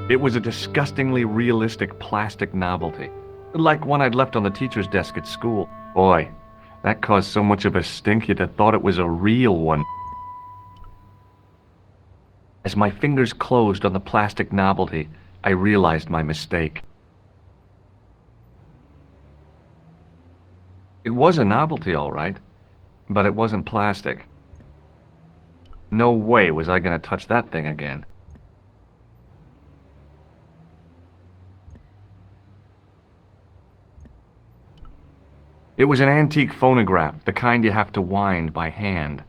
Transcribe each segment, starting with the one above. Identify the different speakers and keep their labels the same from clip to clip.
Speaker 1: It was a disgustingly realistic plastic novelty, like one I'd left on the teacher's desk at school. Boy, that caused so much of a stink you'd have thought it was a real one. As my fingers closed on the plastic novelty, I realized my mistake. It was a novelty, all right, but it wasn't plastic. No way was I gonna touch that thing again. It was an antique phonograph, the kind you have to wind by hand.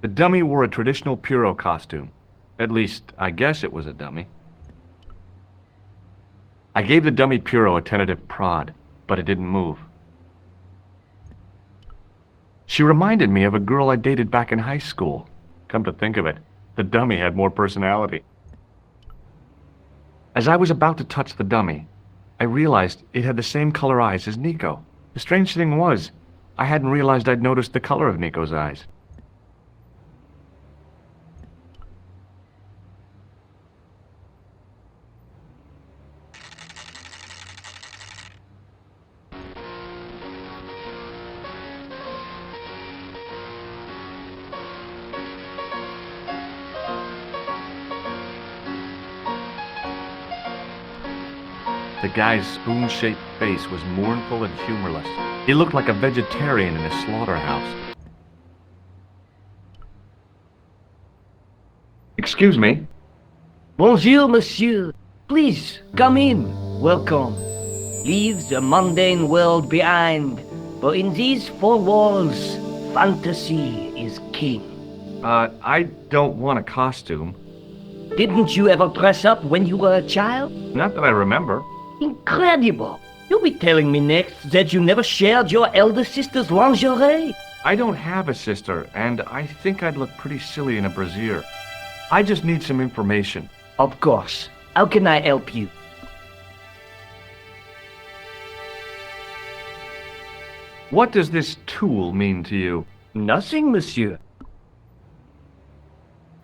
Speaker 1: The dummy wore a traditional Puro costume. At least, I guess it was a dummy. I gave the dummy Puro a tentative prod, but it didn't move. She reminded me of a girl I dated back in high school. Come to think of it, the dummy had more personality. As I was about to touch the dummy, I realized it had the same color eyes as Nico. The strange thing was, I hadn't realized I'd noticed the color of Nico's eyes. The guy's spoon-shaped face was mournful and humorless. He looked like a vegetarian in a slaughterhouse. Excuse me?
Speaker 2: Bonjour, monsieur. Please, come in. Welcome. Leave the mundane world behind, for in these four walls, fantasy is king.
Speaker 1: I don't want a costume.
Speaker 2: Didn't you ever dress up when you were a child?
Speaker 1: Not that I remember.
Speaker 2: Incredible! You'll be telling me next that you never shared your elder sister's lingerie.
Speaker 1: I don't have a sister, and I think I'd look pretty silly in a brassiere. I just need some information.
Speaker 2: Of course. How can I help you?
Speaker 1: What does this tool mean to you?
Speaker 2: Nothing, monsieur.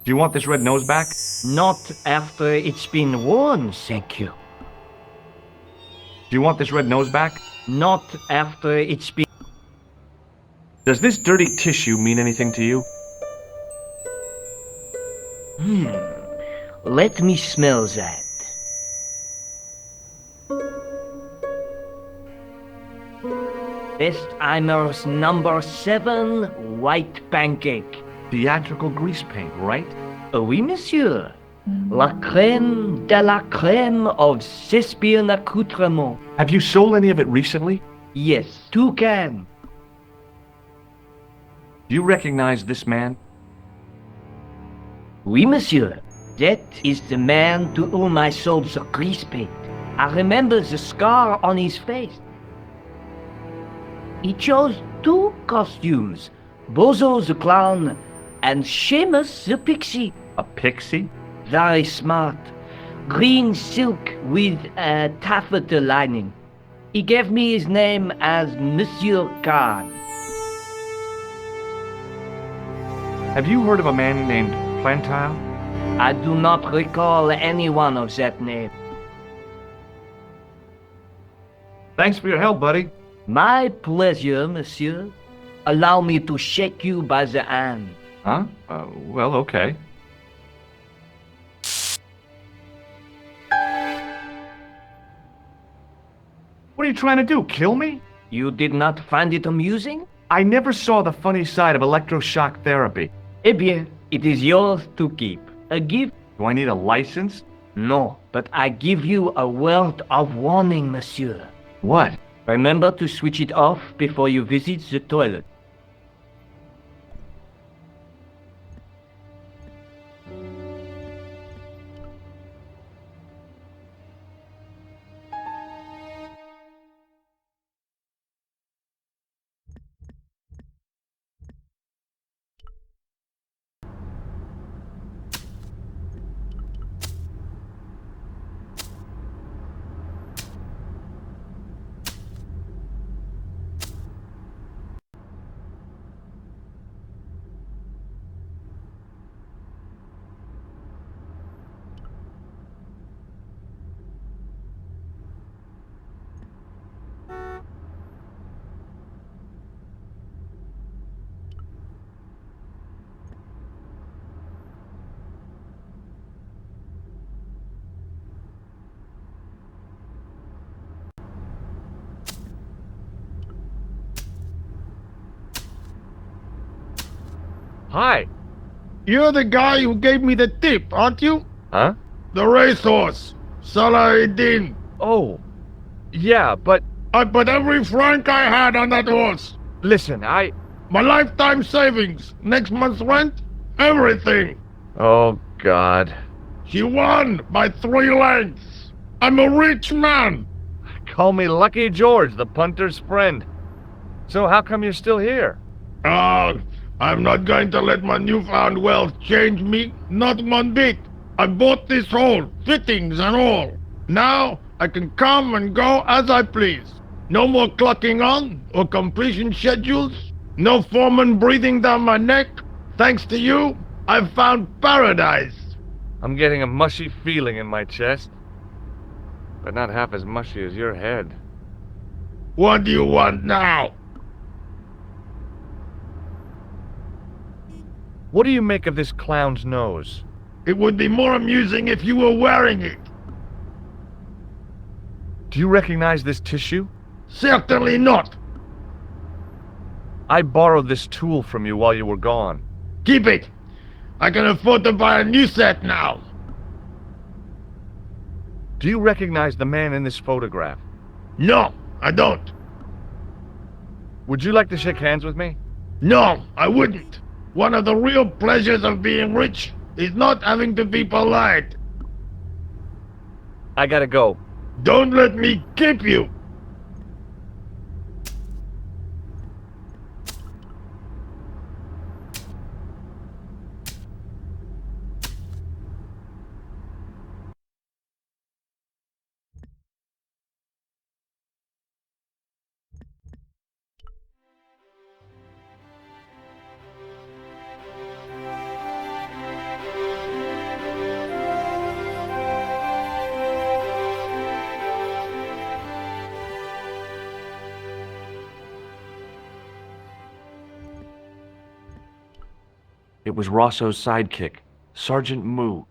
Speaker 1: Do you want this red nose back?
Speaker 2: Not after it's been worn, thank you.
Speaker 1: Do you want this red nose back?
Speaker 2: Not after it's been...
Speaker 1: Does this dirty tissue mean anything to you?
Speaker 2: Let me smell that. Bestheimer's number 7 white pancake.
Speaker 1: Theatrical grease paint, right?
Speaker 2: Oui, monsieur. La crème de la crème of Thespian accoutrement.
Speaker 1: Have you sold any of it recently?
Speaker 2: Yes, 2 cans.
Speaker 1: Do you recognize this man?
Speaker 2: Oui, monsieur. That is the man to whom I sold the grease paint. I remember the scar on his face. He chose 2 costumes. Bozo the clown and Seamus the pixie.
Speaker 1: A pixie?
Speaker 2: Very smart. Green silk with a taffeta lining. He gave me his name as Monsieur Khan.
Speaker 1: Have you heard of a man named Plantile?
Speaker 2: I do not recall anyone of that name.
Speaker 1: Thanks for your help, buddy.
Speaker 2: My pleasure, monsieur. Allow me to shake you by the hand.
Speaker 1: Huh? Well, okay. What are you trying to do, kill me?
Speaker 2: You did not find it amusing?
Speaker 1: I never saw the funny side of electroshock therapy.
Speaker 2: Eh bien, it is yours to keep. A gift?
Speaker 1: Do I need a license?
Speaker 2: No, but I give you a word of warning, monsieur.
Speaker 1: What?
Speaker 2: Remember to switch it off before you visit the toilet.
Speaker 1: Hi.
Speaker 3: You're the guy who gave me the tip, aren't you?
Speaker 1: Huh?
Speaker 3: The racehorse, Salah-ed-Din.
Speaker 1: Oh, yeah, but
Speaker 3: I put every franc I had on that horse.
Speaker 1: listen,
Speaker 3: My lifetime savings, next month's rent, everything.
Speaker 1: Oh, God.
Speaker 3: She won by 3 lengths. I'm a rich man.
Speaker 1: Call me Lucky George, the punter's friend. So how come you're still here?
Speaker 3: I'm not going to let my newfound wealth change me, not one bit. I bought this hole, fittings and all. Now I can come and go as I please. No more clocking on or completion schedules. No foreman breathing down my neck. Thanks to you, I've found paradise.
Speaker 1: I'm getting a mushy feeling in my chest. But not half as mushy as your head.
Speaker 3: What do you want now?
Speaker 1: What do you make of this clown's nose?
Speaker 3: It would be more amusing if you were wearing it.
Speaker 1: Do you recognize this tissue?
Speaker 3: Certainly not.
Speaker 1: I borrowed this tool from you while you were gone.
Speaker 3: Keep it. I can afford to buy a new set now.
Speaker 1: Do you recognize the man in this photograph?
Speaker 3: No, I don't.
Speaker 1: Would you like to shake hands with me?
Speaker 3: No, I wouldn't. One of the real pleasures of being rich is not having to be polite.
Speaker 1: I gotta go.
Speaker 3: Don't let me keep you.
Speaker 1: It was Rosso's sidekick, Sergeant Moo.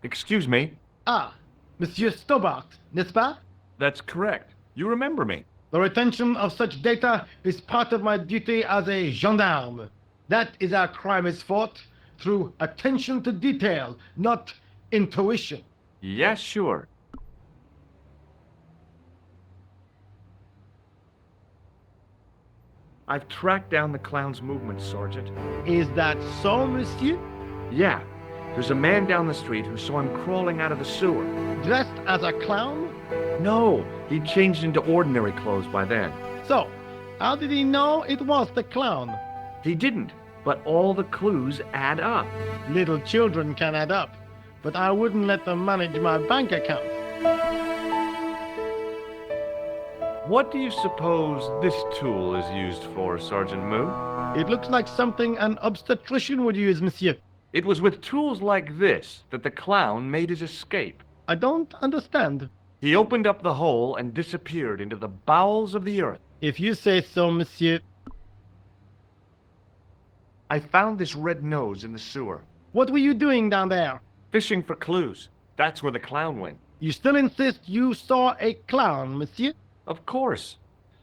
Speaker 1: Excuse me?
Speaker 4: Ah, Monsieur Stobbart, n'est-ce pas?
Speaker 1: That's correct. You remember me.
Speaker 4: The retention of such data is part of my duty as a gendarme. That is how crime is fought, through attention to detail, not intuition.
Speaker 1: Yes, sure. I've tracked down the clown's movements, Sergeant.
Speaker 4: Is that so, monsieur?
Speaker 1: Yeah, there's a man down the street who saw him crawling out of the sewer.
Speaker 4: Dressed as a clown?
Speaker 1: No, he'd changed into ordinary clothes by then.
Speaker 4: So, how did he know it was the clown?
Speaker 1: He didn't, but all the clues add up.
Speaker 4: Little children can add up, but I wouldn't let them manage my bank account.
Speaker 1: What do you suppose this tool is used for, Sergeant Moo?
Speaker 4: It looks like something an obstetrician would use, monsieur.
Speaker 1: It was with tools like this that the clown made his escape.
Speaker 4: I don't understand.
Speaker 1: He opened up the hole and disappeared into the bowels of the earth.
Speaker 4: If you say so, monsieur.
Speaker 1: I found this red nose in the sewer.
Speaker 4: What were you doing down there?
Speaker 1: Fishing for clues. That's where the clown went.
Speaker 4: You still insist you saw a clown, monsieur?
Speaker 1: Of course.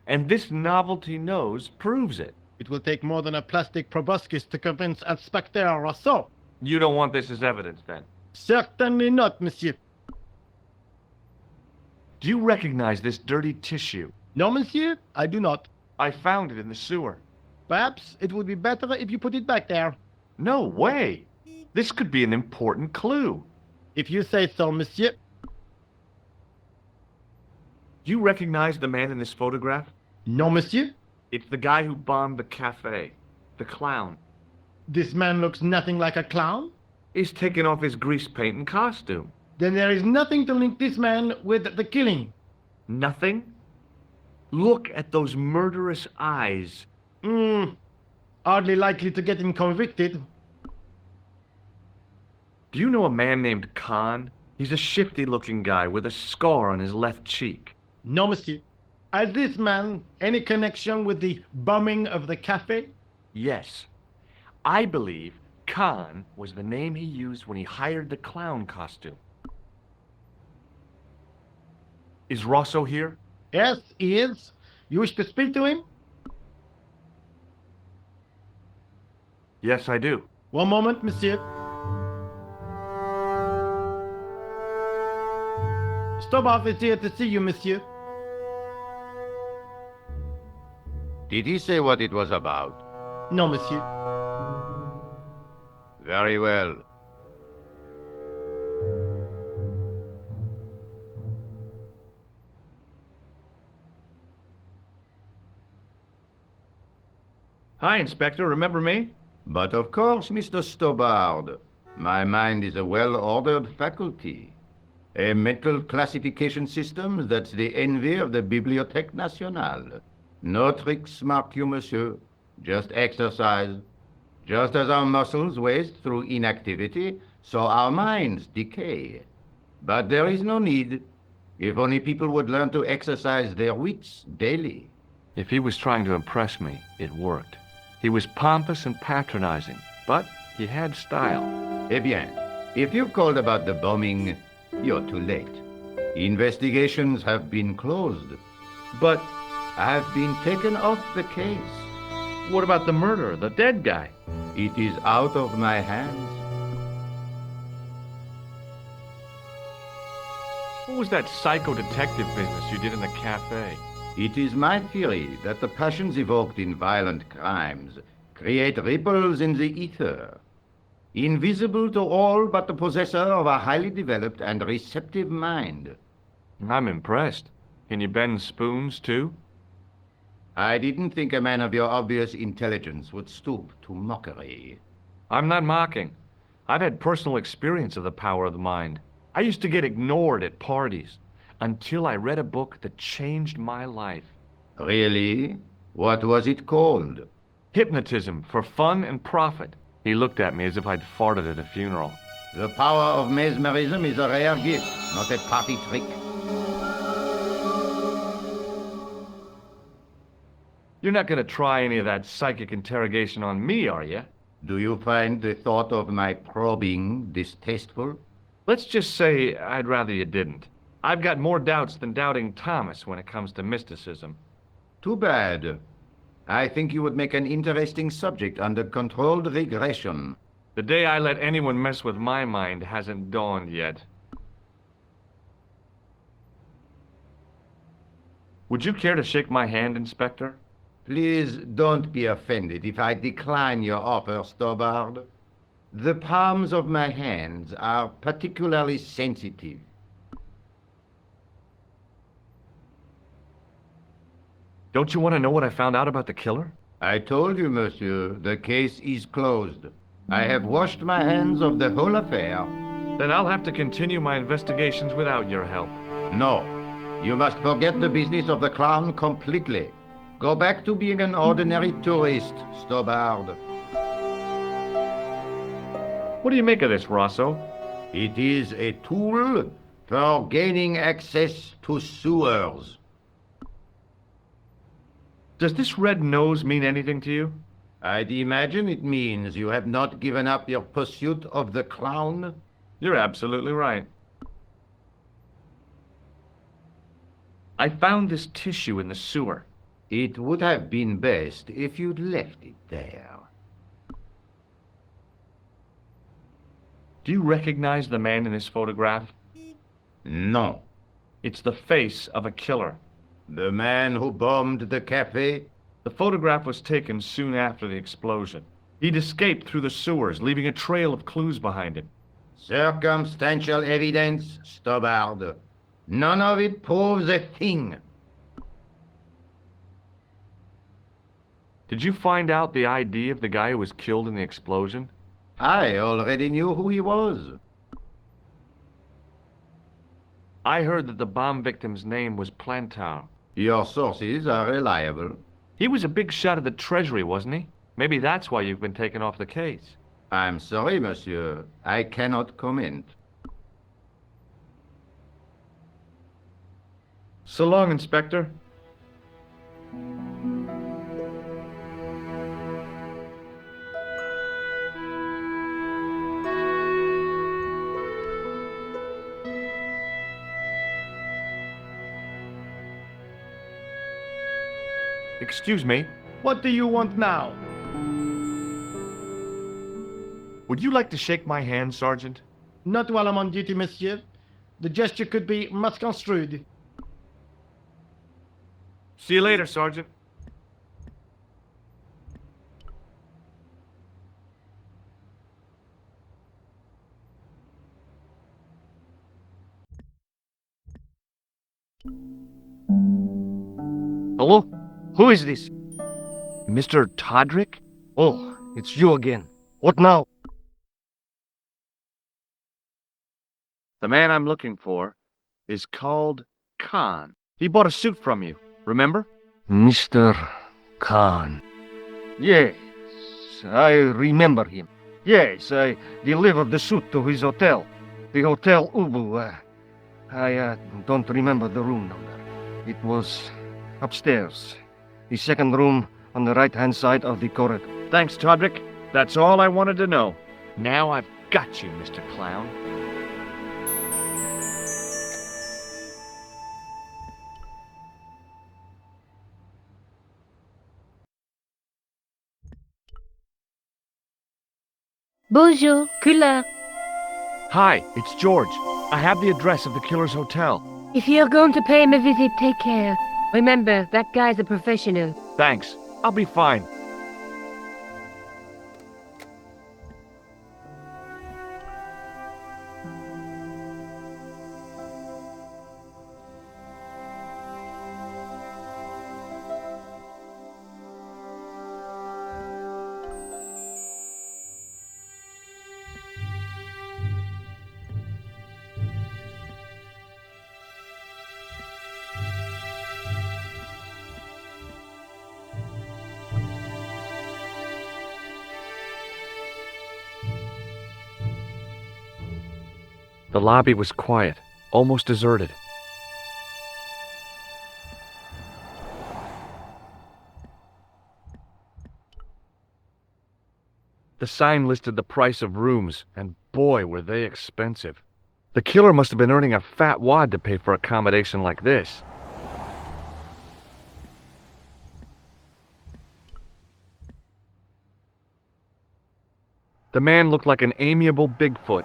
Speaker 1: And this novelty nose proves it.
Speaker 4: It will take more than a plastic proboscis to convince Inspector Rousseau.
Speaker 1: You don't want this as evidence, then?
Speaker 4: Certainly not, monsieur.
Speaker 1: Do you recognize this dirty tissue?
Speaker 4: No, monsieur, I do not.
Speaker 1: I found it in the sewer.
Speaker 4: Perhaps it would be better if you put it back there.
Speaker 1: No way! This could be an important clue.
Speaker 4: If you say so, monsieur.
Speaker 1: Do you recognize the man in this photograph?
Speaker 4: No, monsieur.
Speaker 1: It's the guy who bombed the cafe. The clown.
Speaker 4: This man looks nothing like a clown.
Speaker 1: He's taken off his grease paint and costume.
Speaker 4: Then there is nothing to link this man with the killing.
Speaker 1: Nothing? Look at those murderous eyes.
Speaker 4: Hardly likely to get him convicted.
Speaker 1: Do you know a man named Khan? He's a shifty-looking guy with a scar on his left cheek.
Speaker 4: No, monsieur. Has this man any connection with the bombing of the cafe?
Speaker 1: Yes. I believe Khan was the name he used when he hired the clown costume. Is Rosso here?
Speaker 4: Yes, he is. You wish to speak to him?
Speaker 1: Yes, I do.
Speaker 4: One moment, monsieur. Stobbart is here to see you, monsieur.
Speaker 5: Did he say what it was about?
Speaker 4: No, monsieur.
Speaker 5: Very well.
Speaker 1: Hi, Inspector. Remember me?
Speaker 5: But of course, Mr. Stobbart. My mind is a well-ordered faculty. A mental classification system that's the envy of the Bibliothèque Nationale. No tricks, mark you, monsieur. Just exercise. Just as our muscles waste through inactivity, so our minds decay. But there is no need. If only people would learn to exercise their wits daily.
Speaker 1: If he was trying to impress me, it worked. He was pompous and patronizing, but he had style.
Speaker 5: Eh bien, if you called about the bombing, you're too late. Investigations have been closed.
Speaker 1: But
Speaker 5: I've been taken off the case.
Speaker 1: what about the murderer, the dead guy?
Speaker 5: It is out of my hands.
Speaker 1: What was that psycho-detective business you did in the cafe?
Speaker 5: It is my theory that the passions evoked in violent crimes create ripples in the ether, invisible to all but the possessor of a highly developed and receptive mind.
Speaker 1: I'm impressed. Can you bend spoons, too?
Speaker 5: I didn't think a man of your obvious intelligence would stoop to mockery.
Speaker 1: I'm not mocking. I've had personal experience of the power of the mind. I used to get ignored at parties until I read a book that changed my life.
Speaker 5: Really? What was it called?
Speaker 1: Hypnotism for Fun and Profit. He looked at me as if I'd farted at a funeral.
Speaker 5: The power of mesmerism is a rare gift, not a party trick.
Speaker 1: You're not going to try any of that psychic interrogation on me, are you?
Speaker 5: Do you find the thought of my probing distasteful?
Speaker 1: Let's just say I'd rather you didn't. I've got more doubts than doubting Thomas when it comes to mysticism.
Speaker 5: Too bad. I think you would make an interesting subject under controlled regression.
Speaker 1: The day I let anyone mess with my mind hasn't dawned yet. Would you care to shake my hand, Inspector?
Speaker 5: Please don't be offended if I decline your offer, Stobbart. The palms of my hands are particularly sensitive.
Speaker 1: Don't you want to know what I found out about the killer?
Speaker 5: I told you, monsieur, the case is closed. I have washed my hands of the whole affair.
Speaker 1: Then I'll have to continue my investigations without your help.
Speaker 5: No, you must forget the business of the clown completely. Go back to being an ordinary tourist, Stobbart.
Speaker 1: What do you make of this, Rosso?
Speaker 5: It is a tool for gaining access to sewers.
Speaker 1: Does this red nose mean anything to you?
Speaker 5: I'd imagine it means you have not given up your pursuit of the clown.
Speaker 1: You're absolutely right. I found this tissue in the sewer.
Speaker 5: It would have been best if you'd left it there.
Speaker 1: Do you recognize the man in this photograph?
Speaker 5: No.
Speaker 1: It's the face of a killer.
Speaker 5: The man who bombed the cafe?
Speaker 1: The photograph was taken soon after the explosion. He'd escaped through the sewers, leaving a trail of clues behind him.
Speaker 5: Circumstantial evidence, Stobbart. None of it proves a thing.
Speaker 1: Did you find out the ID of the guy who was killed in the explosion?
Speaker 5: I already knew who he was.
Speaker 1: I heard that the bomb victim's name was Plantar.
Speaker 5: Your sources are reliable.
Speaker 1: He was a big shot at the Treasury, wasn't he? Maybe that's why you've been taken off the case.
Speaker 5: I'm sorry, monsieur. I cannot comment.
Speaker 1: So long, Inspector. Excuse me.
Speaker 4: What do you want now?
Speaker 1: Would you like to shake my hand, Sergeant?
Speaker 4: Not while I'm on duty, monsieur. The gesture could be misconstrued.
Speaker 1: See you later, Sergeant.
Speaker 2: Hello? Who is this?
Speaker 1: Mr. Todrick?
Speaker 2: Oh, it's you again. What now?
Speaker 1: The man I'm looking for is called Khan. He bought a suit from you, remember?
Speaker 2: Mr. Khan. Yes, I remember him. Yes, I delivered the suit to his hotel. The Hotel Ubu. I don't remember the room number. It was upstairs. The second room on the right-hand side of the corridor.
Speaker 1: Thanks, Todrick. That's all I wanted to know. Now I've got you, Mr. Clown.
Speaker 6: Bonjour, Killer.
Speaker 1: Hi, it's George. I have the address of the killer's hotel.
Speaker 6: If you're going to pay him a visit, take care. Remember, that guy's a professional.
Speaker 1: Thanks. I'll be fine. The lobby was quiet, almost deserted. The sign listed the price of rooms, and boy, were they expensive. The killer must have been earning a fat wad to pay for accommodation like this. The man looked like an amiable Bigfoot.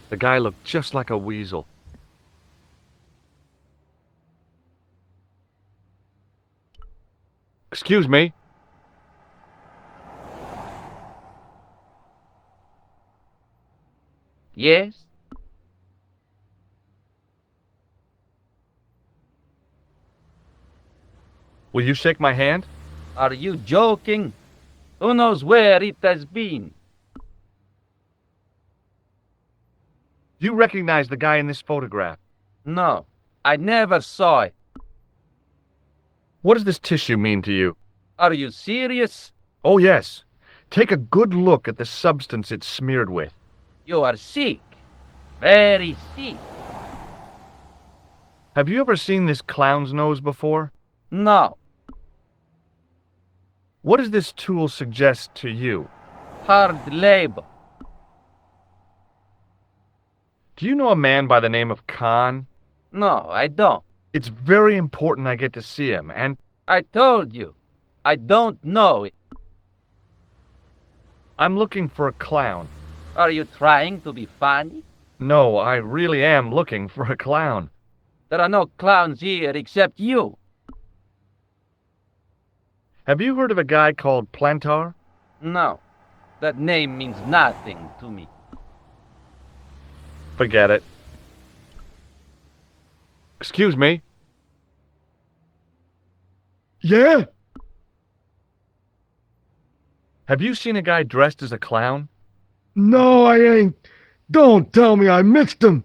Speaker 1: The guy looked just like a weasel. Excuse me.
Speaker 2: Yes?
Speaker 1: Will you shake my hand?
Speaker 2: Are you joking? Who knows where it has been?
Speaker 1: Do you recognize the guy in this photograph?
Speaker 2: No, I never saw it.
Speaker 1: What does this tissue mean to you?
Speaker 2: Are you serious?
Speaker 1: Oh, yes. Take a good look at the substance it's smeared with.
Speaker 2: You are sick. Very sick.
Speaker 1: Have you ever seen this clown's nose before?
Speaker 2: No.
Speaker 1: What does this tool suggest to you?
Speaker 2: Hard labor.
Speaker 1: Do you know a man by the name of Khan?
Speaker 2: No, I don't.
Speaker 1: It's very important I get to see him, and
Speaker 2: I told you. I don't know it.
Speaker 1: I'm looking for a clown.
Speaker 2: Are you trying to be funny?
Speaker 1: No, I really am looking for a clown.
Speaker 2: There are no clowns here except you.
Speaker 1: Have you heard of a guy called Plantar?
Speaker 2: No, that name means nothing to me.
Speaker 1: Forget it. Excuse me.
Speaker 4: Yeah?
Speaker 1: Have you seen a guy dressed as a clown?
Speaker 4: No, I ain't. Don't tell me I missed him.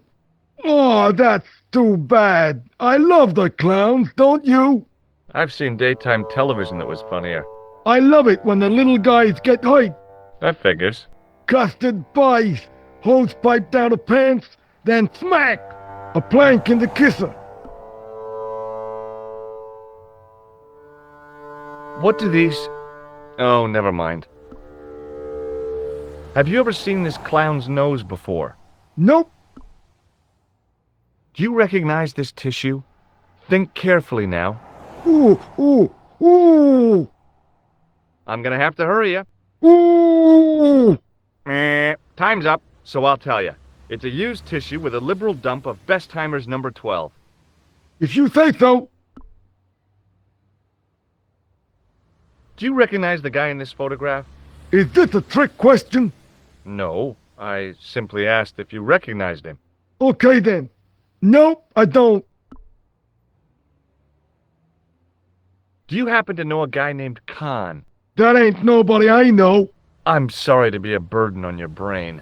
Speaker 4: Oh, that's too bad. I love the clowns, don't you?
Speaker 1: I've seen daytime television that was funnier.
Speaker 4: I love it when the little guys get hyped.
Speaker 1: That figures.
Speaker 4: Custard pies, hose pipe down the pants, then smack! A plank in the kisser.
Speaker 1: What do these... Oh, never mind. Have you ever seen this clown's nose before?
Speaker 4: Nope.
Speaker 1: Do you recognize this tissue? Think carefully now.
Speaker 3: Ooh, ooh, ooh,
Speaker 1: I'm gonna have to hurry you.
Speaker 3: ooh.
Speaker 1: Time's up, so I'll tell you. It's a used tissue with a liberal dump of Bestheimer's number 12.
Speaker 3: If you say so.
Speaker 1: Do you recognize the guy in this photograph?
Speaker 3: Is this a trick question?
Speaker 1: No, I simply asked if you recognized him.
Speaker 3: Okay then. No, I don't.
Speaker 1: Do you happen to know a guy named Khan?
Speaker 3: That ain't nobody I know.
Speaker 1: I'm sorry to be a burden on your brain.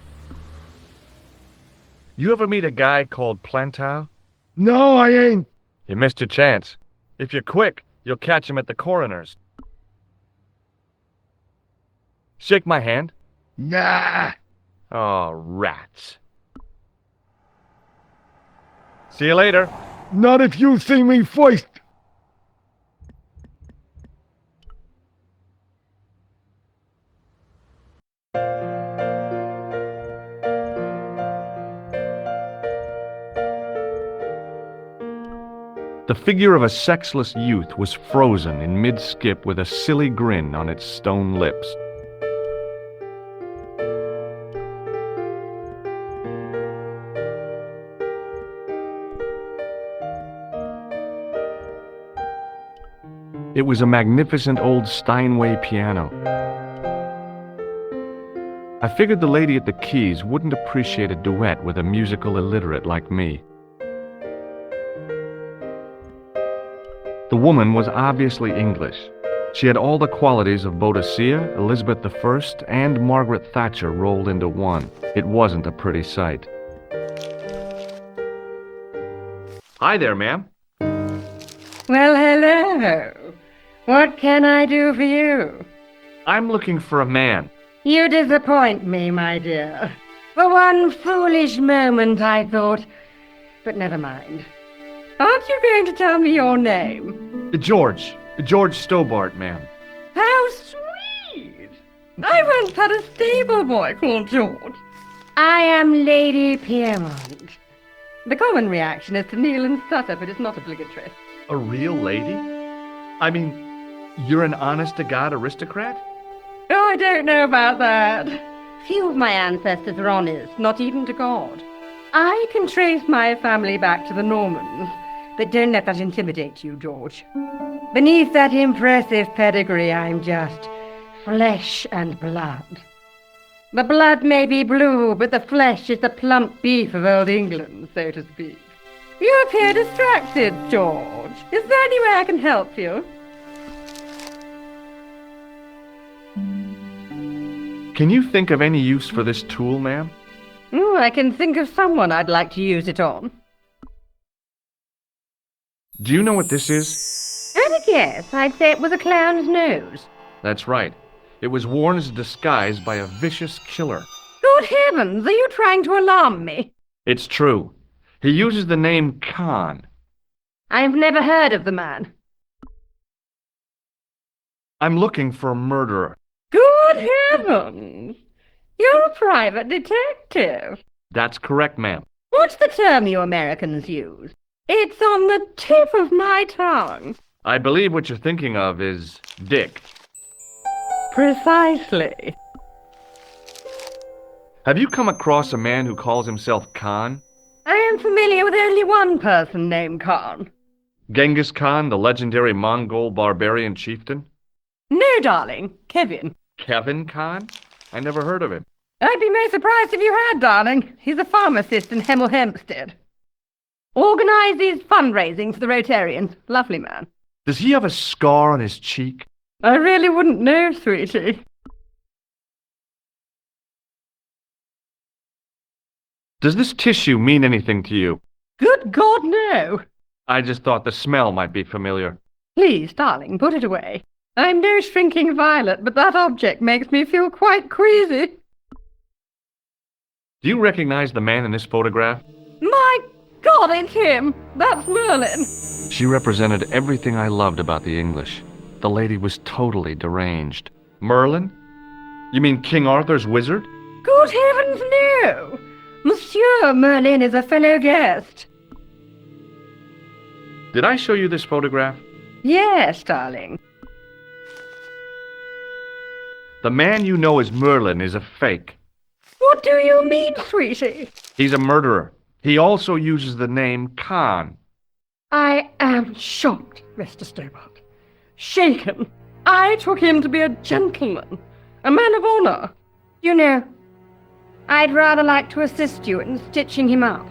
Speaker 1: You ever meet a guy called Plantow?
Speaker 3: No, I ain't.
Speaker 1: You missed your chance. If you're quick, you'll catch him at the coroner's. Shake my hand.
Speaker 3: Nah.
Speaker 1: Oh, rats. See you later.
Speaker 3: Not if you see me first.
Speaker 1: The figure of a sexless youth was frozen in mid-skip with a silly grin on its stone lips. It was a magnificent old Steinway piano. I figured the lady at the keys wouldn't appreciate a duet with a musical illiterate like me. The woman was obviously English. She had all the qualities of Boadicea, Elizabeth I, and Margaret Thatcher rolled into one. It wasn't a pretty sight. Hi there, ma'am.
Speaker 7: Well, hello. What can I do for you?
Speaker 1: I'm looking for a man.
Speaker 7: You disappoint me, my dear. For one foolish moment I thought... But never mind. Aren't you going to tell me your name?
Speaker 1: George Stobbart, ma'am.
Speaker 7: How sweet! I once had a stable boy called George. I am Lady Piermont. The common reaction is to kneel and stutter, but it's not obligatory.
Speaker 1: A real lady? I mean, you're an honest-to-God aristocrat?
Speaker 7: Oh, I don't know about that. Few of my ancestors are honest, not even to God. I can trace my family back to the Normans, but don't let that intimidate you, George. Beneath that impressive pedigree, I'm just flesh and blood. The blood may be blue, but the flesh is the plump beef of old England, so to speak. You appear distracted, George. Is there any way I can help you?
Speaker 1: Can you think of any use for this tool, ma'am?
Speaker 7: Oh, I can think of someone I'd like to use it on.
Speaker 1: Do you know what this is?
Speaker 7: At a guess, I'd say it was a clown's nose.
Speaker 1: That's right. It was worn as a disguise by a vicious killer.
Speaker 7: Good heavens, are you trying to alarm me?
Speaker 1: It's true. He uses the name Khan.
Speaker 7: I've never heard of the man.
Speaker 1: I'm looking for a murderer.
Speaker 7: Good heavens! You're a private detective.
Speaker 1: That's correct, ma'am.
Speaker 7: What's the term you Americans use? It's on the tip of my tongue.
Speaker 1: I believe what you're thinking of is Dick.
Speaker 7: Precisely.
Speaker 1: Have you come across a man who calls himself Khan?
Speaker 7: I am familiar with only one person named Khan.
Speaker 1: Genghis Khan, the legendary Mongol barbarian chieftain?
Speaker 7: No, darling. Kevin.
Speaker 1: Kevin Khan? I never heard of him.
Speaker 7: I'd be most surprised if you had, darling. He's a pharmacist in Hemel Hempstead. Organizes fundraising for the Rotarians. Lovely man.
Speaker 1: Does he have a scar on his cheek?
Speaker 7: I really wouldn't know, sweetie.
Speaker 1: Does this tissue mean anything to you?
Speaker 7: Good God, no.
Speaker 1: I just thought the smell might be familiar.
Speaker 7: Please, darling, put it away. I'm no shrinking violet, but that object makes me feel quite queasy.
Speaker 1: Do you recognize the man in this photograph?
Speaker 7: My God, it's him. That's Merlin.
Speaker 1: She represented everything I loved about the English. The lady was totally deranged. Merlin? You mean King Arthur's wizard?
Speaker 7: Good heavens, no. Monsieur Merlin is a fellow guest.
Speaker 1: Did I show you this photograph?
Speaker 7: Yes, darling.
Speaker 1: The man you know as Merlin is a fake.
Speaker 7: What do you mean, sweetie?
Speaker 1: He's a murderer. He also uses the name Khan.
Speaker 7: I am shocked, Mr. Stobbart. Shaken. I took him to be a gentleman, a man of honor. You know, I'd rather like to assist you in stitching him up.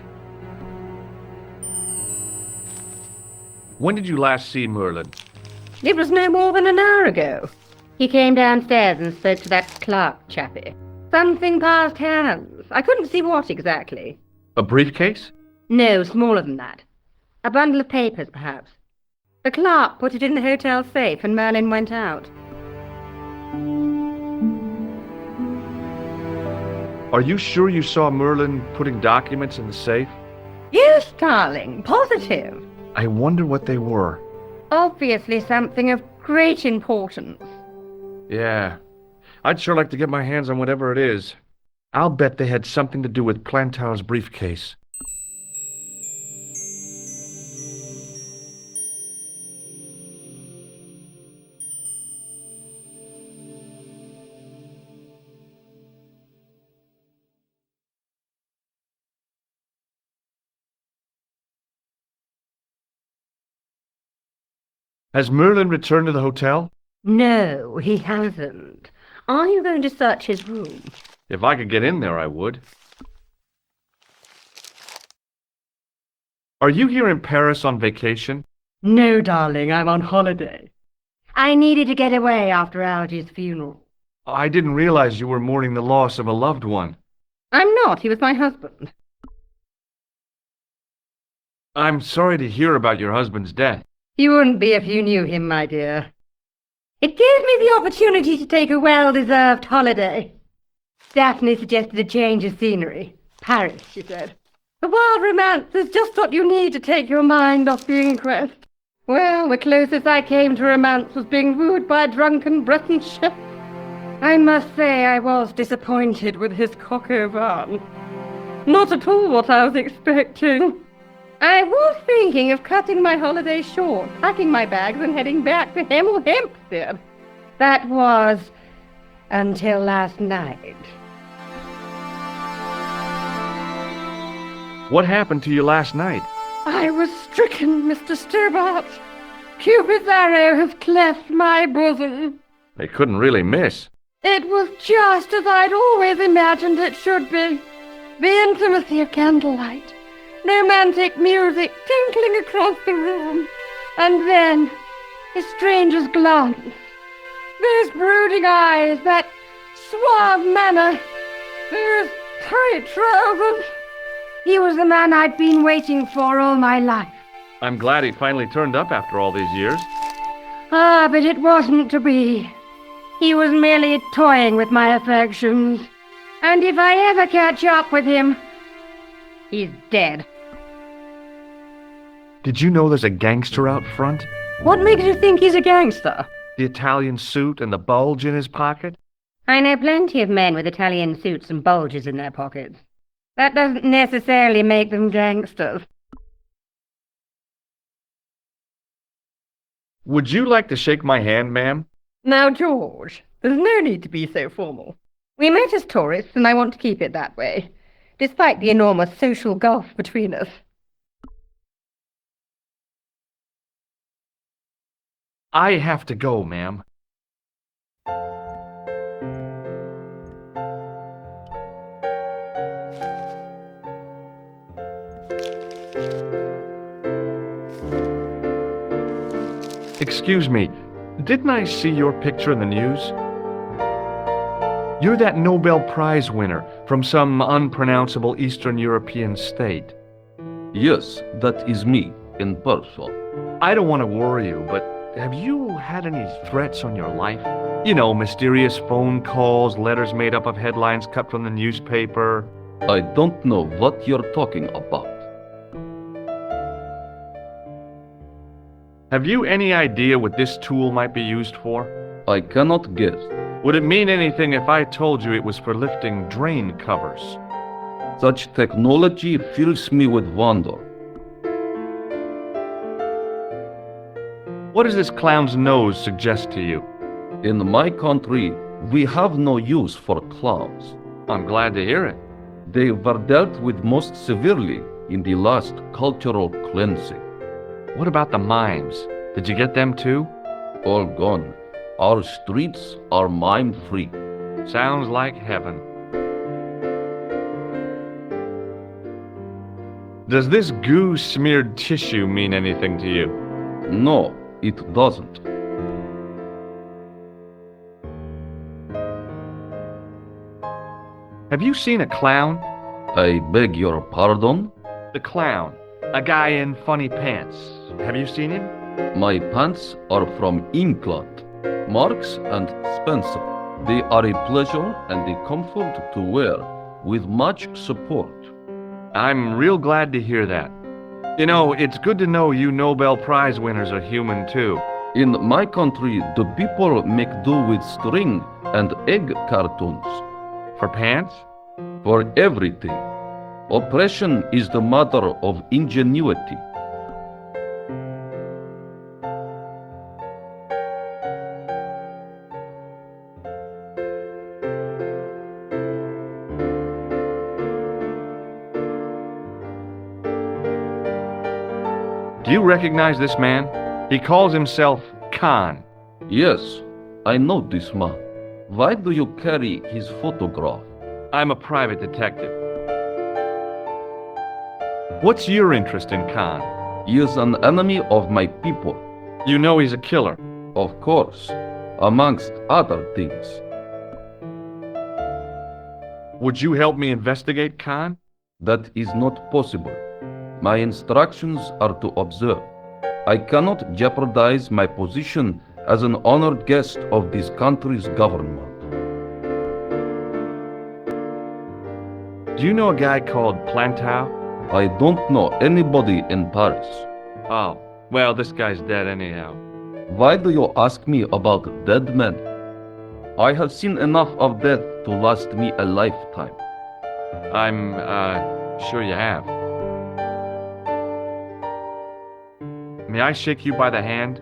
Speaker 1: When did you last see Merlin?
Speaker 7: It was no more than an hour ago. He came downstairs and spoke to that clerk chappie. Something passed hands. I couldn't see what exactly.
Speaker 1: A briefcase?
Speaker 7: No, smaller than that. A bundle of papers, perhaps. The clerk put it in the hotel safe and Merlin went out.
Speaker 1: Are you sure you saw Merlin putting documents in the safe?
Speaker 7: Yes, darling, positive.
Speaker 1: I wonder what they were.
Speaker 7: Obviously something of great importance.
Speaker 1: Yeah. I'd sure like to get my hands on whatever it is. I'll bet they had something to do with Plantar's briefcase. Has Merlin returned to the hotel?
Speaker 7: No, he hasn't. Are you going to search his room?
Speaker 1: If I could get in there, I would. Are you here in Paris on vacation?
Speaker 7: No, darling, I'm on holiday. I needed to get away after Algy's funeral.
Speaker 1: I didn't realize you were mourning the loss of a loved one.
Speaker 7: I'm not. He was my husband.
Speaker 1: I'm sorry to hear about your husband's death.
Speaker 7: You wouldn't be if you knew him, my dear. It gave me the opportunity to take a well-deserved holiday. Daphne suggested a change of scenery. Paris, she said. The wild romance is just what you need to take your mind off the inquest. Well, the closest I came to romance was being wooed by a drunken Breton chef. I must say I was disappointed with his coq au vin. Not at all what I was expecting. I was thinking of cutting my holiday short, packing my bags and heading back to Hemel Hempstead. That was until last night.
Speaker 1: What happened to you last night?
Speaker 7: I was stricken, Mr. Stobbart. Cupid's arrow has cleft my bosom.
Speaker 1: They couldn't really miss.
Speaker 7: It was just as I'd always imagined it should be. The intimacy of candlelight. Romantic music tinkling across the room. And then, a stranger's glance. Those brooding eyes, that suave manner, those tight trousers. He was the man I'd been waiting for all my life.
Speaker 1: I'm glad he finally turned up after all these years.
Speaker 7: Ah, but it wasn't to be. He was merely toying with my affections. And if I ever catch up with him, he's dead.
Speaker 1: Did you know there's a gangster out front?
Speaker 7: What makes you think he's a gangster?
Speaker 1: The Italian suit and the bulge in his pocket?
Speaker 7: I know plenty of men with Italian suits and bulges in their pockets. That doesn't necessarily make them gangsters.
Speaker 1: Would you like to shake my hand, ma'am?
Speaker 7: Now, George, there's no need to be so formal. We met as tourists, and I want to keep it that way, despite the enormous social gulf between us.
Speaker 1: I have to go, ma'am. Excuse me, didn't I see your picture in the news? You're that Nobel Prize winner from some unpronounceable Eastern European state.
Speaker 8: Yes, that is me, in person.
Speaker 1: I don't want to worry you, but have you had any threats on your life? You know, mysterious phone calls, letters made up of headlines cut from the newspaper.
Speaker 8: I don't know what you're talking about.
Speaker 1: Have you any idea what this tool might be used for?
Speaker 8: I cannot guess.
Speaker 1: Would it mean anything if I told you it was for lifting drain covers?
Speaker 8: Such technology fills me with wonder.
Speaker 1: What does this clown's nose suggest to you?
Speaker 8: In my country, we have no use for clowns.
Speaker 1: I'm glad to hear it.
Speaker 8: They were dealt with most severely in the last cultural cleansing.
Speaker 1: What about the mimes? Did you get them too?
Speaker 8: All gone. Our streets are mime-free.
Speaker 1: Sounds like heaven. Does this goo-smeared tissue mean anything to you?
Speaker 8: No, it doesn't.
Speaker 1: Have you seen a clown?
Speaker 8: I beg your pardon?
Speaker 1: The clown. A guy in funny pants. Have you seen him?
Speaker 8: My pants are from England, Marks and Spencer. They are a pleasure and a comfort to wear, with much support.
Speaker 1: I'm real glad to hear that. You know, it's good to know you Nobel Prize winners are human too.
Speaker 8: In my country, the people make do with string and egg cartoons.
Speaker 1: For pants?
Speaker 8: For everything. Oppression is the mother of ingenuity.
Speaker 1: Do you recognize this man? He calls himself Khan.
Speaker 8: Yes, I know this man. Why do you carry his photograph?
Speaker 1: I'm a private detective. What's your interest in Khan?
Speaker 8: He is an enemy of my people.
Speaker 1: You know he's a killer.
Speaker 8: Of course, amongst other things.
Speaker 1: Would you help me investigate Khan?
Speaker 8: That is not possible. My instructions are to observe. I cannot jeopardize my position as an honored guest of this country's government.
Speaker 1: Do you know a guy called Plantow?
Speaker 8: I don't know anybody in Paris.
Speaker 1: Oh, well, this guy's dead anyhow.
Speaker 8: Why do you ask me about dead men? I have seen enough of death to last me a lifetime.
Speaker 1: I'm, sure you have. May I shake you by the hand?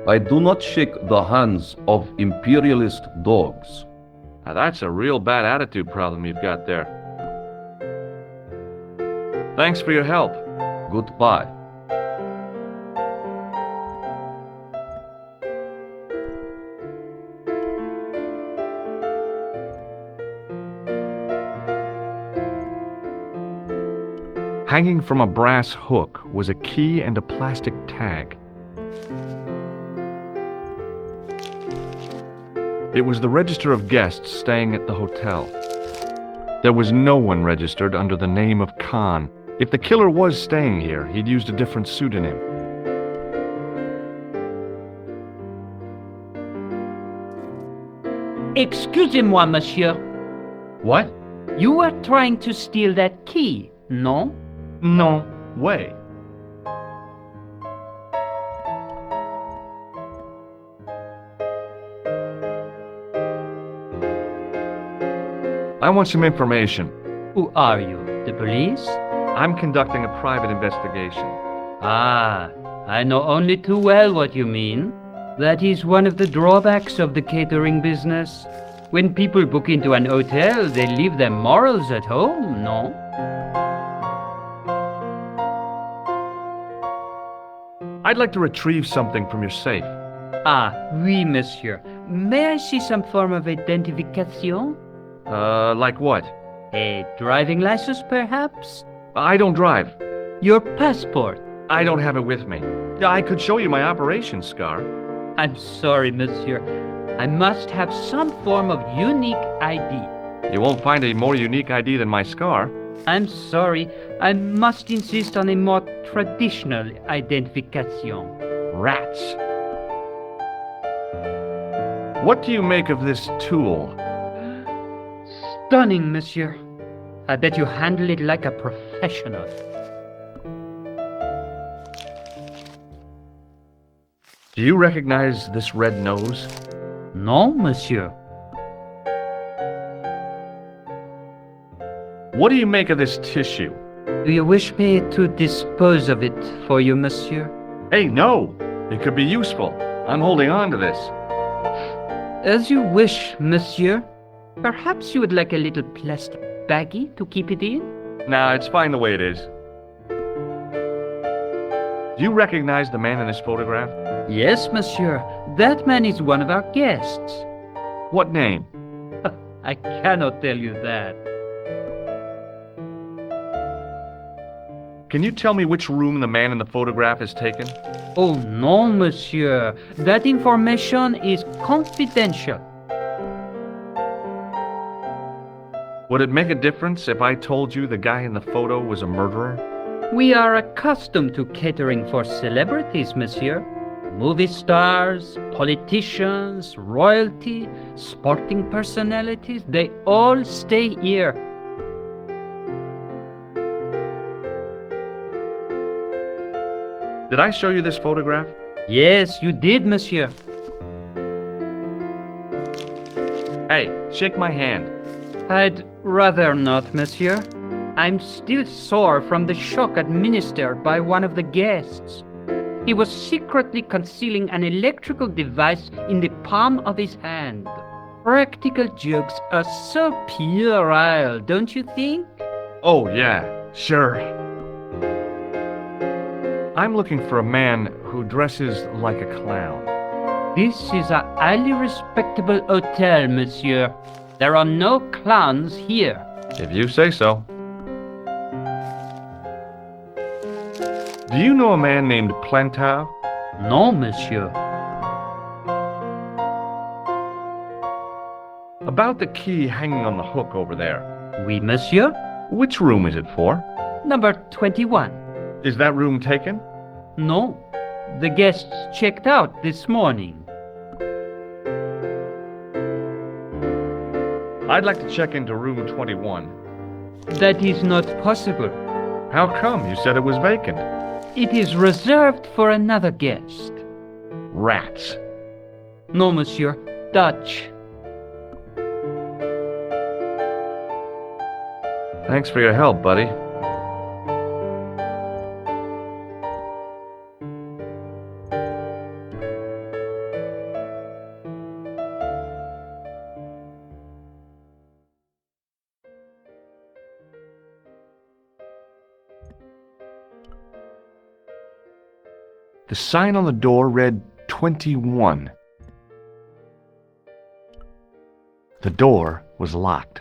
Speaker 8: I do not shake the hands of imperialist dogs.
Speaker 1: Now that's a real bad attitude problem you've got there. Thanks for your help.
Speaker 8: Goodbye.
Speaker 1: Hanging from a brass hook was a key and a plastic tag. It was the register of guests staying at the hotel. There was no one registered under the name of Khan. If the killer was staying here, he'd used a different pseudonym.
Speaker 2: Excusez-moi, monsieur.
Speaker 1: What?
Speaker 2: You were trying to steal that key, no?
Speaker 1: No way. I want some information.
Speaker 2: Who are you, the police?
Speaker 1: I'm conducting a private investigation.
Speaker 2: Ah, I know only too well what you mean. That is one of the drawbacks of the catering business. When people book into an hotel, they leave their morals at home, no?
Speaker 1: I'd like to retrieve something from your safe.
Speaker 2: Ah, oui, monsieur. May I see some form of identification?
Speaker 1: Like what?
Speaker 2: A driving license, perhaps?
Speaker 1: I don't drive.
Speaker 2: Your passport?
Speaker 1: I don't have it with me. I could show you my operation scar.
Speaker 2: I'm sorry, monsieur. I must have some form of unique ID.
Speaker 1: You won't find a more unique ID than my scar.
Speaker 2: I'm sorry. I must insist on a more traditional identification.
Speaker 1: Rats. What do you make of this tool?
Speaker 2: Stunning, monsieur. I bet you handle it like a professional.
Speaker 1: Do you recognize this red nose?
Speaker 2: No, monsieur.
Speaker 1: What do you make of this tissue?
Speaker 2: Do you wish me to dispose of it for you, monsieur?
Speaker 1: Hey, no! It could be useful. I'm holding on to this.
Speaker 9: As you wish, monsieur. Perhaps you would like a little plastic baggie to keep it in?
Speaker 1: Nah, it's fine the way it is. Do you recognize the man in this photograph?
Speaker 9: Yes, monsieur. That man is one of our guests.
Speaker 1: What name?
Speaker 9: I cannot tell you that.
Speaker 1: Can you tell me which room the man in the photograph has taken?
Speaker 9: Oh, no, monsieur. That information is confidential.
Speaker 1: Would it make a difference if I told you the guy in the photo was a murderer?
Speaker 9: We are accustomed to catering for celebrities, monsieur. Movie stars, politicians, royalty, sporting personalities, they all stay here.
Speaker 1: Did I show you this photograph?
Speaker 9: Yes, you did, monsieur.
Speaker 1: Hey, shake my hand.
Speaker 9: I'd rather not, monsieur. I'm still sore from the shock administered by one of the guests. He was secretly concealing an electrical device in the palm of his hand. Practical jokes are so puerile, don't you think?
Speaker 1: Oh, yeah, sure. I'm looking for a man who dresses like a clown.
Speaker 9: This is a highly respectable hotel, monsieur. There are no clowns here.
Speaker 1: If you say so. Do you know a man named Plantar?
Speaker 9: No, monsieur.
Speaker 1: About the key hanging on the hook over there.
Speaker 9: Oui, monsieur.
Speaker 1: Which room is it for?
Speaker 9: Number 21.
Speaker 1: Is that room taken?
Speaker 9: No. The guests checked out this morning.
Speaker 1: I'd like to check into room 21.
Speaker 9: That is not possible.
Speaker 1: How come? You said it was vacant.
Speaker 9: It is reserved for another guest.
Speaker 1: Rats.
Speaker 9: No, monsieur. Dutch.
Speaker 1: Thanks for your help, buddy. The sign on the door read 21. The door was locked.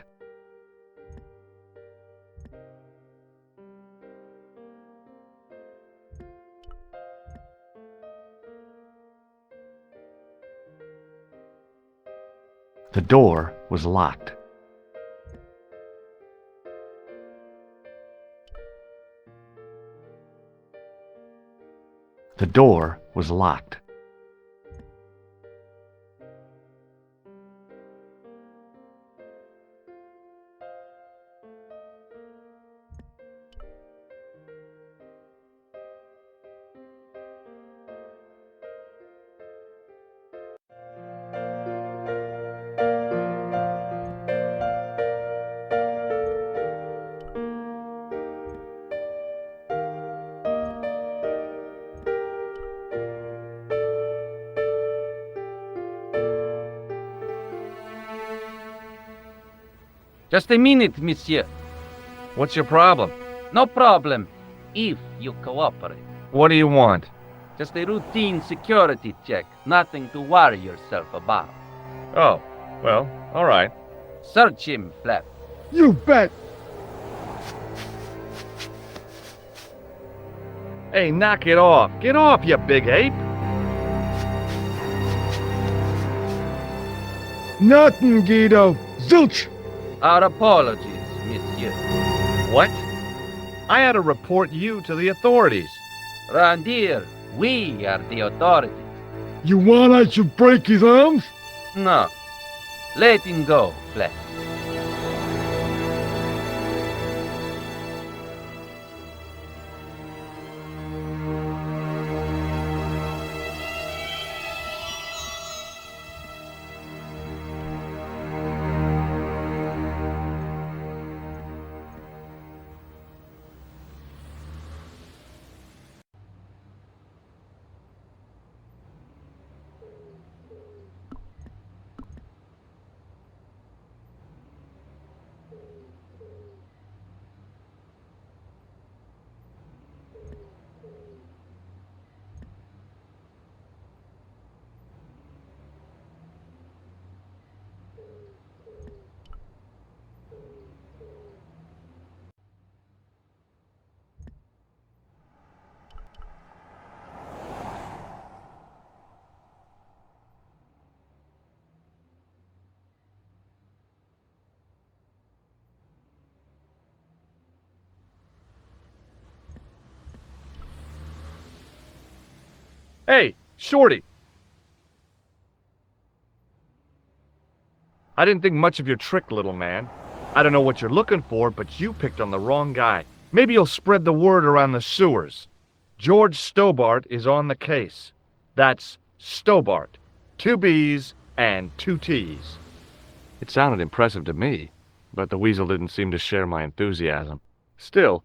Speaker 1: The door was locked. The door was locked.
Speaker 9: Just a minute, monsieur.
Speaker 1: What's your problem?
Speaker 9: No problem, if you cooperate.
Speaker 1: What do you want?
Speaker 9: Just a routine security check. Nothing to worry yourself about.
Speaker 1: Oh, well, all right.
Speaker 9: Search him, Flap.
Speaker 3: You bet.
Speaker 1: Hey, knock it off. Get off, you big ape.
Speaker 3: Nothing, Guido. Zilch.
Speaker 9: Our apologies, monsieur.
Speaker 1: What? I had to report you to the authorities.
Speaker 9: Round here, we are the authorities.
Speaker 3: You want I should break his arms?
Speaker 9: No. Let him go, Flap.
Speaker 1: Hey, Shorty! I didn't think much of your trick, little man. I don't know what you're looking for, but you picked on the wrong guy. Maybe you'll spread the word around the sewers. George Stobbart is on the case. That's Stobbart. 2 B's and 2 T's. It sounded impressive to me, but the weasel didn't seem to share my enthusiasm. Still,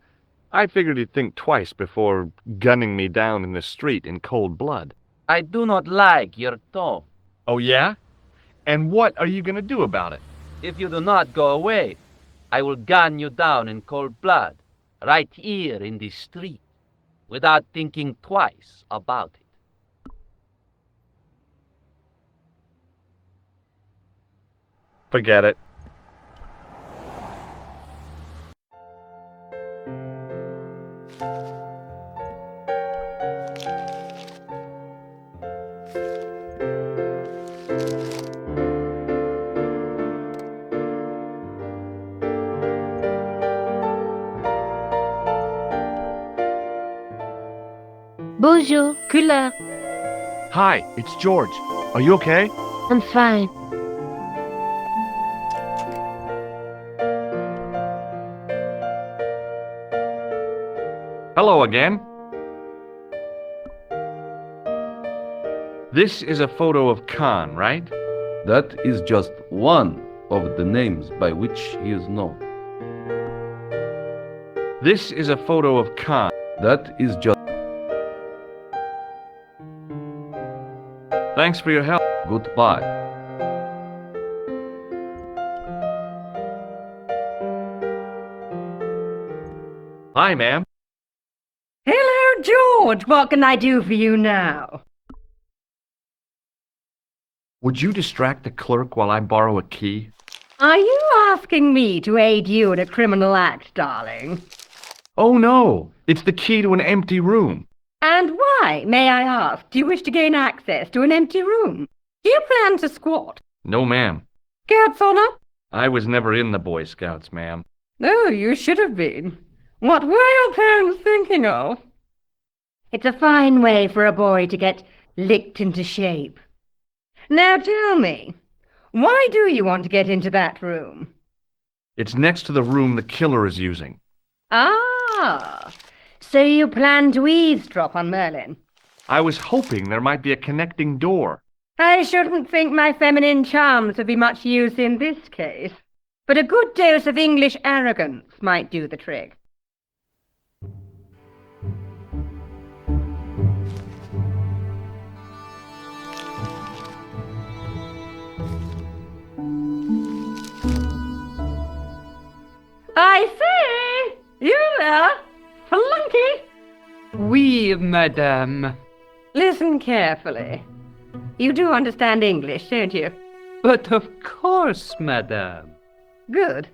Speaker 1: I figured he'd think twice before gunning me down in the street in cold blood.
Speaker 9: I do not like your tone.
Speaker 1: Oh, yeah? And what are you going to do about it?
Speaker 9: If you do not go away, I will gun you down in cold blood, right here in the street, without thinking twice about it.
Speaker 1: Forget it.
Speaker 6: Bonjour, Collard.
Speaker 1: Hi, it's George. Are you okay?
Speaker 6: I'm fine.
Speaker 1: Hello again. This is a photo of Khan, right?
Speaker 8: That is just one of the names by which he is known.
Speaker 1: This is a photo of Khan.
Speaker 8: That is just...
Speaker 1: Thanks for your help.
Speaker 8: Goodbye.
Speaker 1: Hi, ma'am.
Speaker 7: Hello, George. What can I do for you now?
Speaker 1: Would you distract the clerk while I borrow a key?
Speaker 7: Are you asking me to aid you in a criminal act, darling?
Speaker 1: Oh, no. It's the key to an empty room.
Speaker 7: And why, may I ask, do you wish to gain access to an empty room? Do you plan to squat?
Speaker 1: No, ma'am.
Speaker 7: Scouts honor?
Speaker 1: I was never in the Boy Scouts, ma'am.
Speaker 7: Oh, you should have been. What were your parents thinking of? It's a fine way for a boy to get licked into shape. Now tell me, why do you want to get into that room?
Speaker 1: It's next to the room the killer is using.
Speaker 7: Ah, so you plan to eavesdrop on Merlin?
Speaker 1: I was hoping there might be a connecting door.
Speaker 7: I shouldn't think my feminine charms would be much use in this case, but a good dose of English arrogance might do the trick. I say, you there, flunky.
Speaker 9: Oui, madame.
Speaker 7: Listen carefully. You do understand English, don't you?
Speaker 9: But of course, madame.
Speaker 7: Good.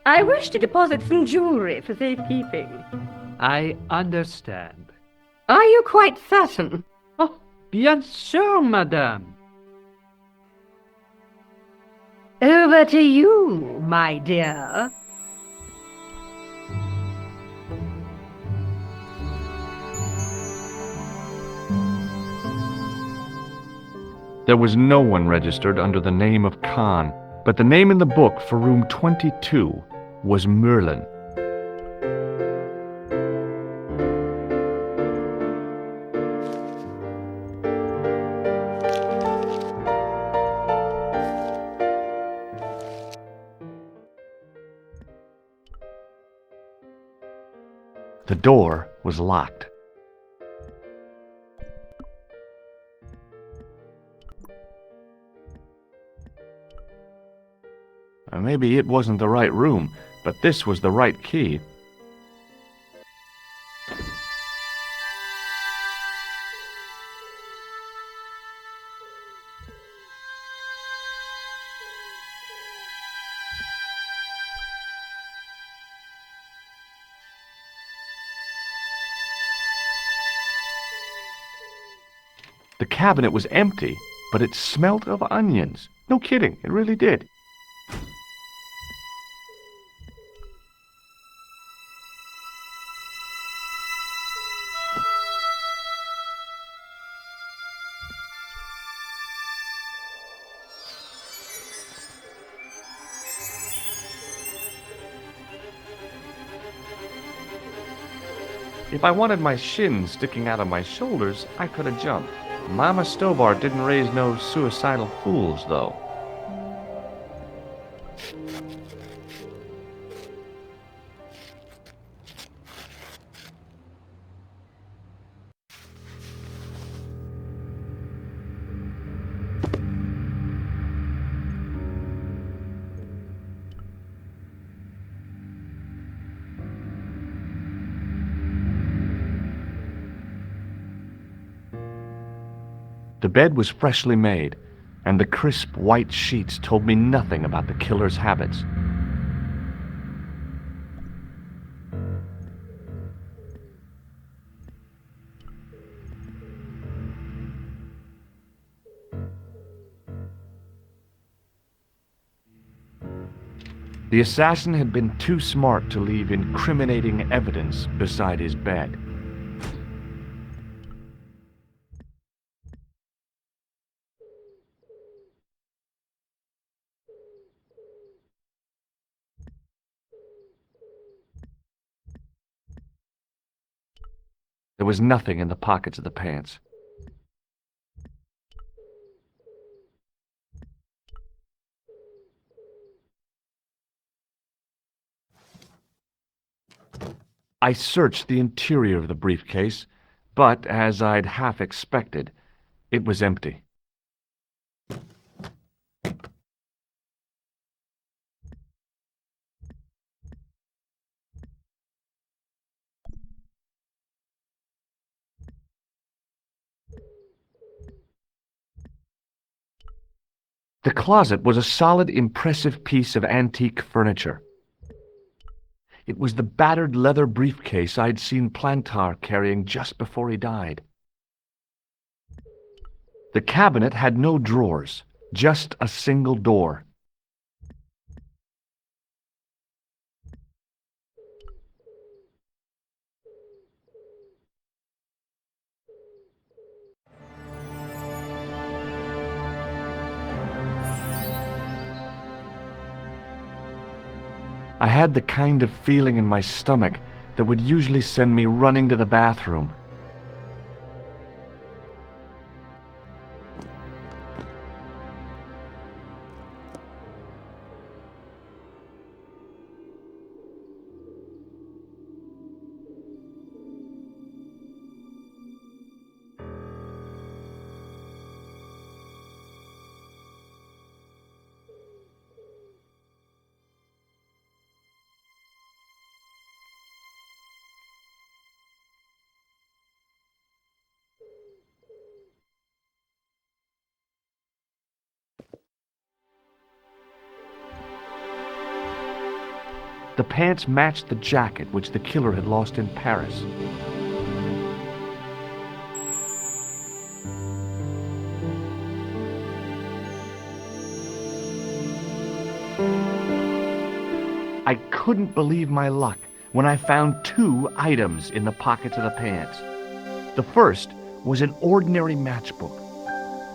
Speaker 7: I wish to deposit some jewelry for safekeeping.
Speaker 9: I understand.
Speaker 7: Are you quite certain?
Speaker 9: Oh, bien sûr, madame.
Speaker 7: Over to you, my dear.
Speaker 1: There was no one registered under the name of Khan, but the name in the book for room 22 was Merlin. The door was locked. Maybe it wasn't the right room, but this was the right key. The cabinet was empty, but it smelt of onions. No kidding, it really did. If I wanted my shins sticking out of my shoulders, I could have jumped. Mama Stobbart didn't raise no suicidal fools, though. The bed was freshly made, and the crisp white sheets told me nothing about the killer's habits. The assassin had been too smart to leave incriminating evidence beside his bed. There was nothing in the pockets of the pants. I searched the interior of the briefcase, but, as I'd half expected, it was empty. The closet was a solid, impressive piece of antique furniture. It was the battered leather briefcase I'd seen Plantar carrying just before he died. The cabinet had no drawers, just a single door. I had the kind of feeling in my stomach that would usually send me running to the bathroom. The pants matched the jacket which the killer had lost in Paris. I couldn't believe my luck when I found two items in the pockets of the pants. The first was an ordinary matchbook.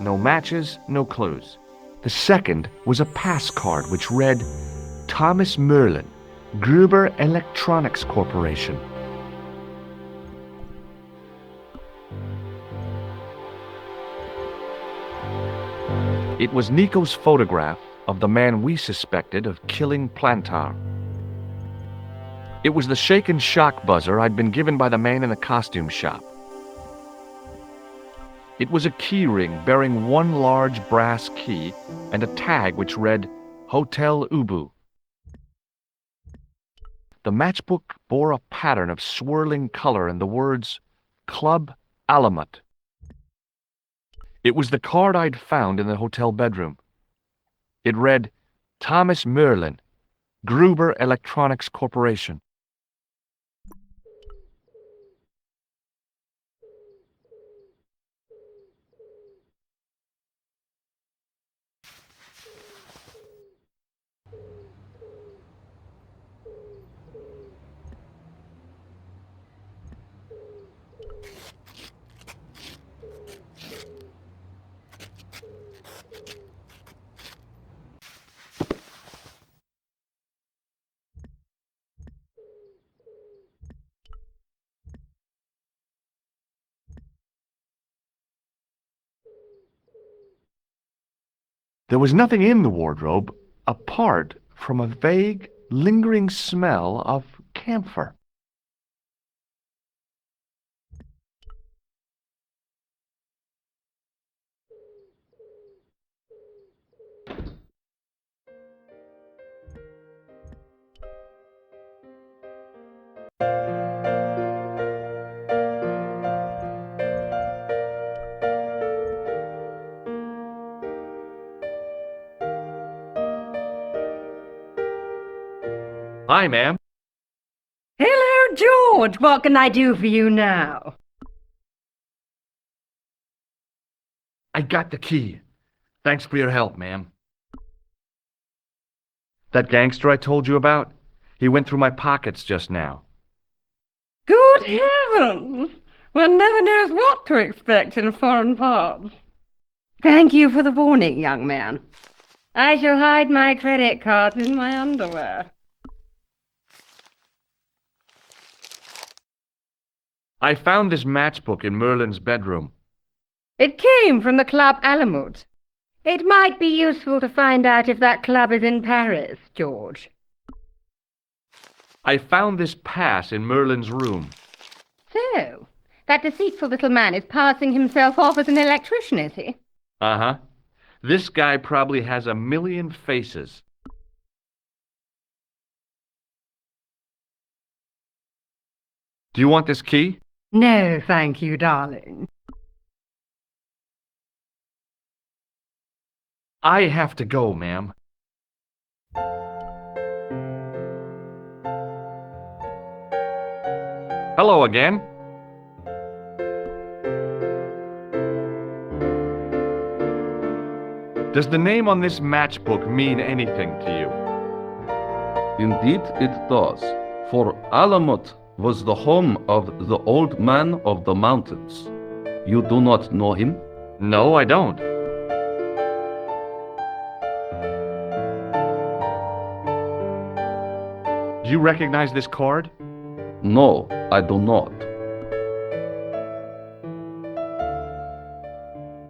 Speaker 1: No matches, no clues. The second was a pass card which read, Thomas Merlin, Gruber Electronics Corporation. It was Nico's photograph of the man we suspected of killing Plantar. It was the shaken shock buzzer I'd been given by the man in the costume shop. It was a key ring bearing one large brass key and a tag which read, Hotel Ubu. The matchbook bore a pattern of swirling color and the words, Club Alamut. It was the card I'd found in the hotel bedroom. It read, Thomas Merlin, Gruber Electronics Corporation. There was nothing in the wardrobe apart from a vague, lingering smell of camphor. Hi, ma'am.
Speaker 7: Hello, George. What can I do for you now?
Speaker 1: I got the key. Thanks for your help, ma'am. That gangster I told you about? He went through my pockets just now.
Speaker 7: Good heavens! One never knows what to expect in foreign parts. Thank you for the warning, young man. I shall hide my credit cards in my underwear.
Speaker 1: I found this matchbook in Merlin's bedroom.
Speaker 7: It came from the Club Alamut. It might be useful to find out if that club is in Paris, George.
Speaker 1: I found this pass in Merlin's room.
Speaker 7: So, that deceitful little man is passing himself off as an electrician, is he?
Speaker 1: Uh-huh. This guy probably has 1,000,000 faces. Do you want this key?
Speaker 7: No, thank you, darling.
Speaker 1: I have to go, ma'am. Hello again. Does the name on this matchbook mean anything to you?
Speaker 8: Indeed it does, for Alamut was the home of the old man of the mountains. You do not know him?
Speaker 1: No, I don't. Do you recognize this card?
Speaker 8: No, I do not.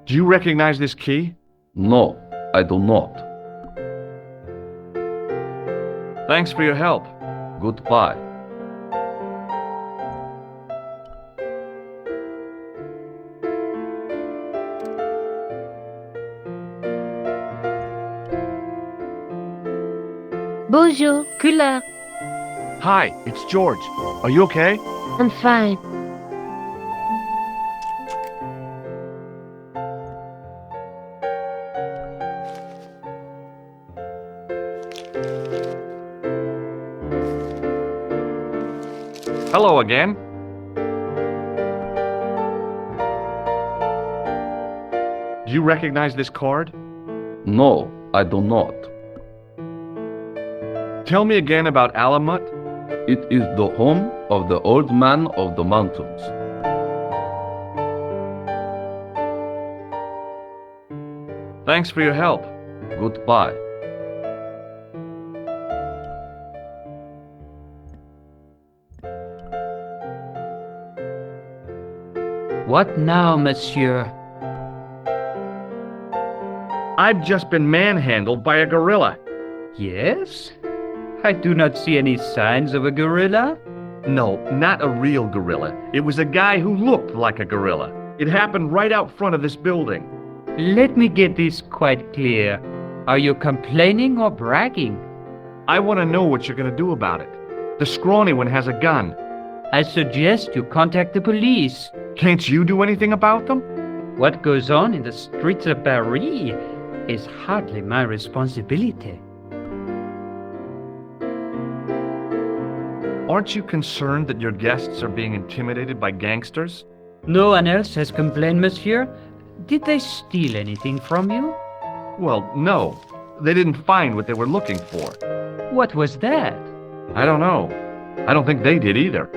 Speaker 1: Do you recognize this key?
Speaker 8: No, I do not.
Speaker 1: Thanks for your help.
Speaker 8: Goodbye.
Speaker 6: Bonjour, Collard.
Speaker 1: Hi, it's George. Are you okay?
Speaker 6: I'm fine.
Speaker 1: Hello again. Do you recognize this card?
Speaker 8: No, I do not.
Speaker 1: Tell me again about Alamut.
Speaker 8: It is the home of the old man of the mountains.
Speaker 1: Thanks for your help.
Speaker 8: Goodbye.
Speaker 9: What now, monsieur?
Speaker 1: I've just been manhandled by a gorilla.
Speaker 9: Yes? I do not see any signs of a gorilla.
Speaker 1: No, not a real gorilla. It was a guy who looked like a gorilla. It happened right out front of this building.
Speaker 9: Let me get this quite clear. Are you complaining or bragging?
Speaker 1: I want to know what you're going to do about it. The scrawny one has a gun.
Speaker 9: I suggest you contact the police.
Speaker 1: Can't you do anything about them?
Speaker 9: What goes on in the streets of Paris is hardly my responsibility.
Speaker 1: Aren't you concerned that your guests are being intimidated by gangsters?
Speaker 9: No one else has complained, monsieur. Did they steal anything from you?
Speaker 1: Well, no. They didn't find what they were looking for.
Speaker 9: What was that?
Speaker 1: I don't know. I don't think they did either.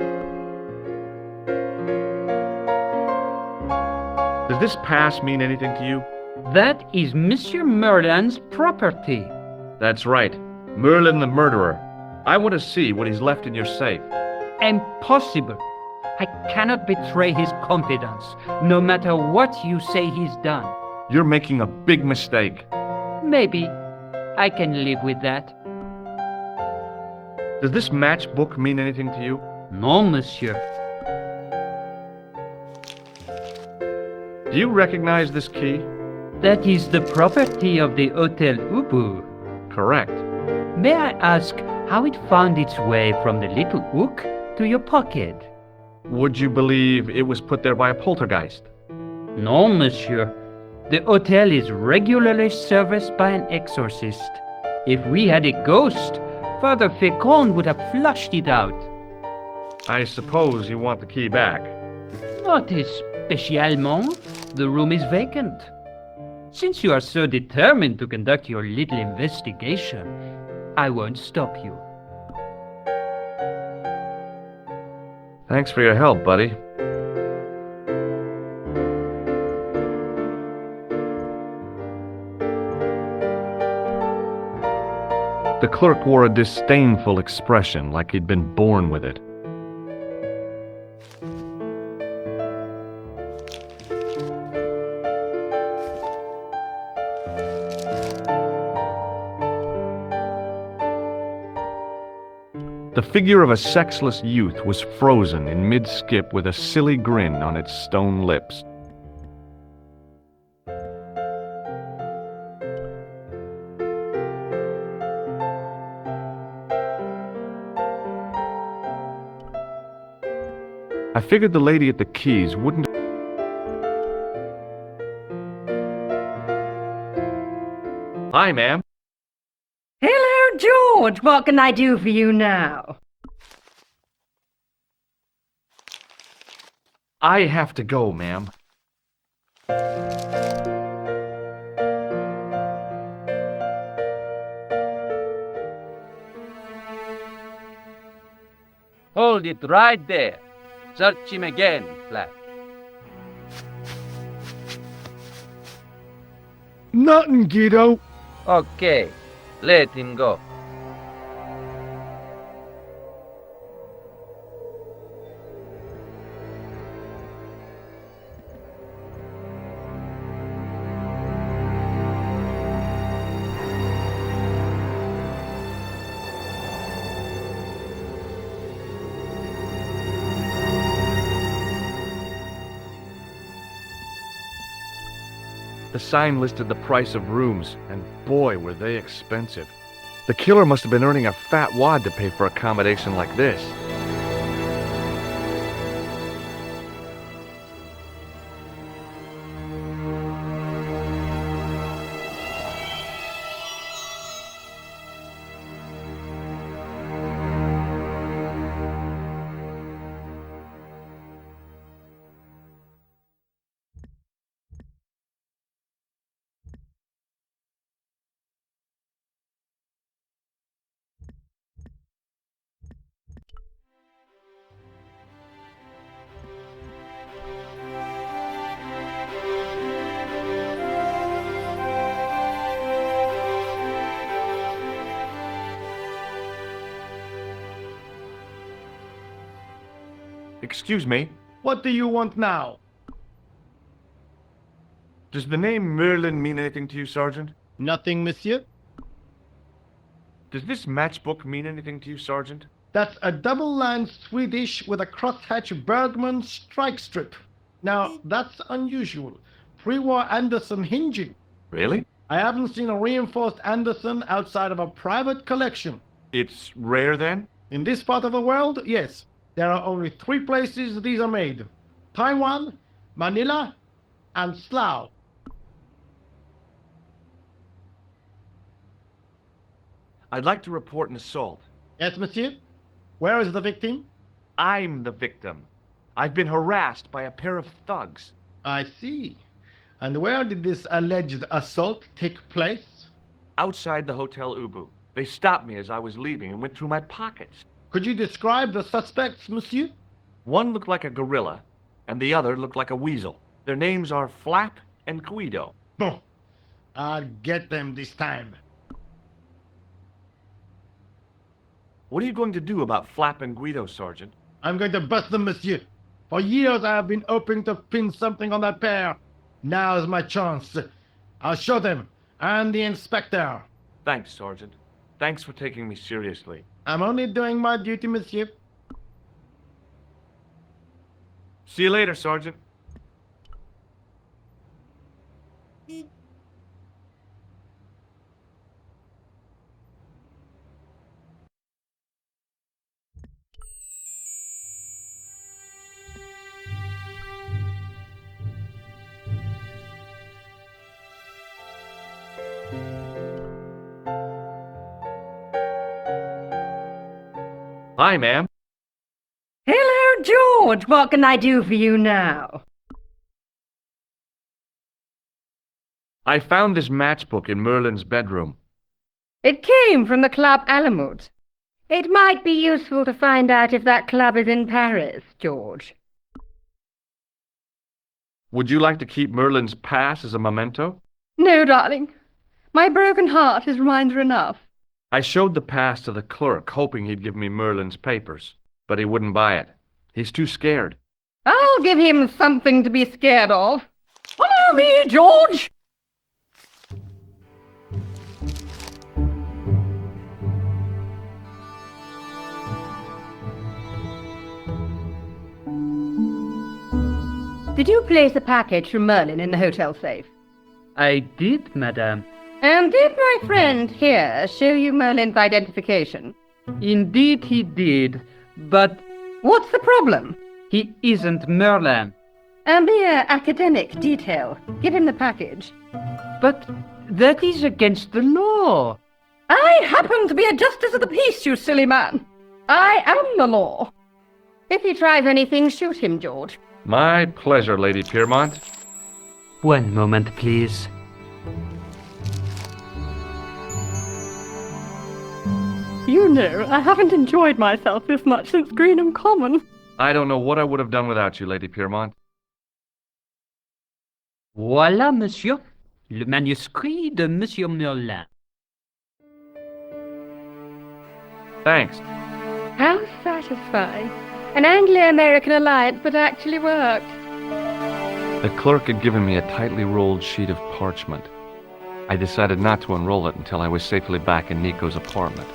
Speaker 1: Does this pass mean anything to you?
Speaker 9: That is Monsieur Merlin's property.
Speaker 1: That's right. Merlin the murderer. I want to see what he's left in your safe.
Speaker 9: Impossible. I cannot betray his confidence, no matter what you say he's done.
Speaker 1: You're making a big mistake.
Speaker 9: Maybe. I can live with that.
Speaker 1: Does this matchbook mean anything to you?
Speaker 9: No, monsieur.
Speaker 1: Do you recognize this key?
Speaker 9: That is the property of the Hotel Ubu.
Speaker 1: Correct.
Speaker 9: May I ask how it found its way from the little hook to your pocket?
Speaker 1: Would you believe it was put there by a poltergeist?
Speaker 9: No, monsieur. The hotel is regularly serviced by an exorcist. If we had a ghost, Father Fécond would have flushed it out.
Speaker 1: I suppose you want the key back.
Speaker 9: Not spécialement. The room is vacant. Since you are so determined to conduct your little investigation, I won't stop you.
Speaker 1: Thanks for your help, buddy. The clerk wore a disdainful expression, like he'd been born with it. The figure of a sexless youth was frozen in mid-skip with a silly grin on its stone lips. I figured the lady at the keys wouldn't... Hi, ma'am.
Speaker 7: Hello, George. What can I do for you now?
Speaker 1: I have to go, ma'am.
Speaker 8: Hold it right there. Search him again, Flat.
Speaker 3: Nothing, Guido.
Speaker 8: Okay, let him go.
Speaker 1: The sign listed the price of rooms, and boy, were they expensive. The killer must have been earning a fat wad to pay for accommodation like this. Excuse me,
Speaker 4: What do you want now?
Speaker 1: does the name Merlin mean anything to you, Sergeant?
Speaker 4: Nothing, monsieur.
Speaker 1: Does this matchbook mean anything to you, Sergeant?
Speaker 4: That's a double-lined Swedish with a crosshatch Bergman strike strip. Now, that's unusual. Pre-war Anderson hinging.
Speaker 1: Really?
Speaker 4: I haven't seen a reinforced Anderson outside of a private collection.
Speaker 1: It's rare, then?
Speaker 4: In this part of the world, yes. There are only 3 places these are made. Taiwan, Manila, and Slough.
Speaker 1: I'd like to report an assault.
Speaker 4: Yes, monsieur? Where is the victim?
Speaker 1: I'm the victim. I've been harassed by a pair of thugs.
Speaker 4: I see. And where did this alleged assault take place?
Speaker 1: Outside the Hotel Ubu. They stopped me as I was leaving and went through my pockets.
Speaker 4: Could you describe the suspects, monsieur?
Speaker 1: One looked like a gorilla, and the other looked like a weasel. Their names are Flap and Guido.
Speaker 4: Bon. I'll get them this time.
Speaker 1: What are you going to do about Flap and Guido, Sergeant?
Speaker 4: I'm going to bust them, monsieur. For years I have been hoping to pin something on that pair. Now's my chance. I'll show them. I'm the inspector.
Speaker 1: Thanks, Sergeant. Thanks for taking me seriously.
Speaker 4: I'm only doing my duty, monsieur.
Speaker 1: See you later, Sergeant. Hi, ma'am.
Speaker 7: Hello, George. What can I do for you now?
Speaker 1: I found this matchbook in Merlin's bedroom.
Speaker 7: It came from the Club Alamut. It might be useful to find out if that club is in Paris, George.
Speaker 1: Would you like to keep Merlin's pass as a memento?
Speaker 7: No, darling. My broken heart is reminder enough.
Speaker 1: I showed the pass to the clerk, hoping he'd give me Merlin's papers, but he wouldn't buy it. He's too scared.
Speaker 7: I'll give him something to be scared of. Follow me, George! Did you place a package from Merlin in the hotel safe?
Speaker 9: I did, madame.
Speaker 7: And did my friend here show you Merlin's identification?
Speaker 9: Indeed he did, but
Speaker 7: What's the problem?
Speaker 9: he isn't Merlin.
Speaker 7: A mere academic detail. Give him the package.
Speaker 9: But that is against the law.
Speaker 7: I happen to be a justice of the peace, you silly man. I am the law. If he tries anything, shoot him, George.
Speaker 1: My pleasure, Lady Piermont.
Speaker 9: One moment, please.
Speaker 7: You know, I haven't enjoyed myself this much since Greenham Common.
Speaker 1: I don't know what I would have done without you, Lady Piermont.
Speaker 9: Voilà, monsieur. Le manuscrit de Monsieur Merlin.
Speaker 1: Thanks.
Speaker 6: How satisfying. An Anglo-American alliance that actually worked.
Speaker 1: The clerk had given me a tightly rolled sheet of parchment. I decided not to unroll it until I was safely back in Nico's apartment.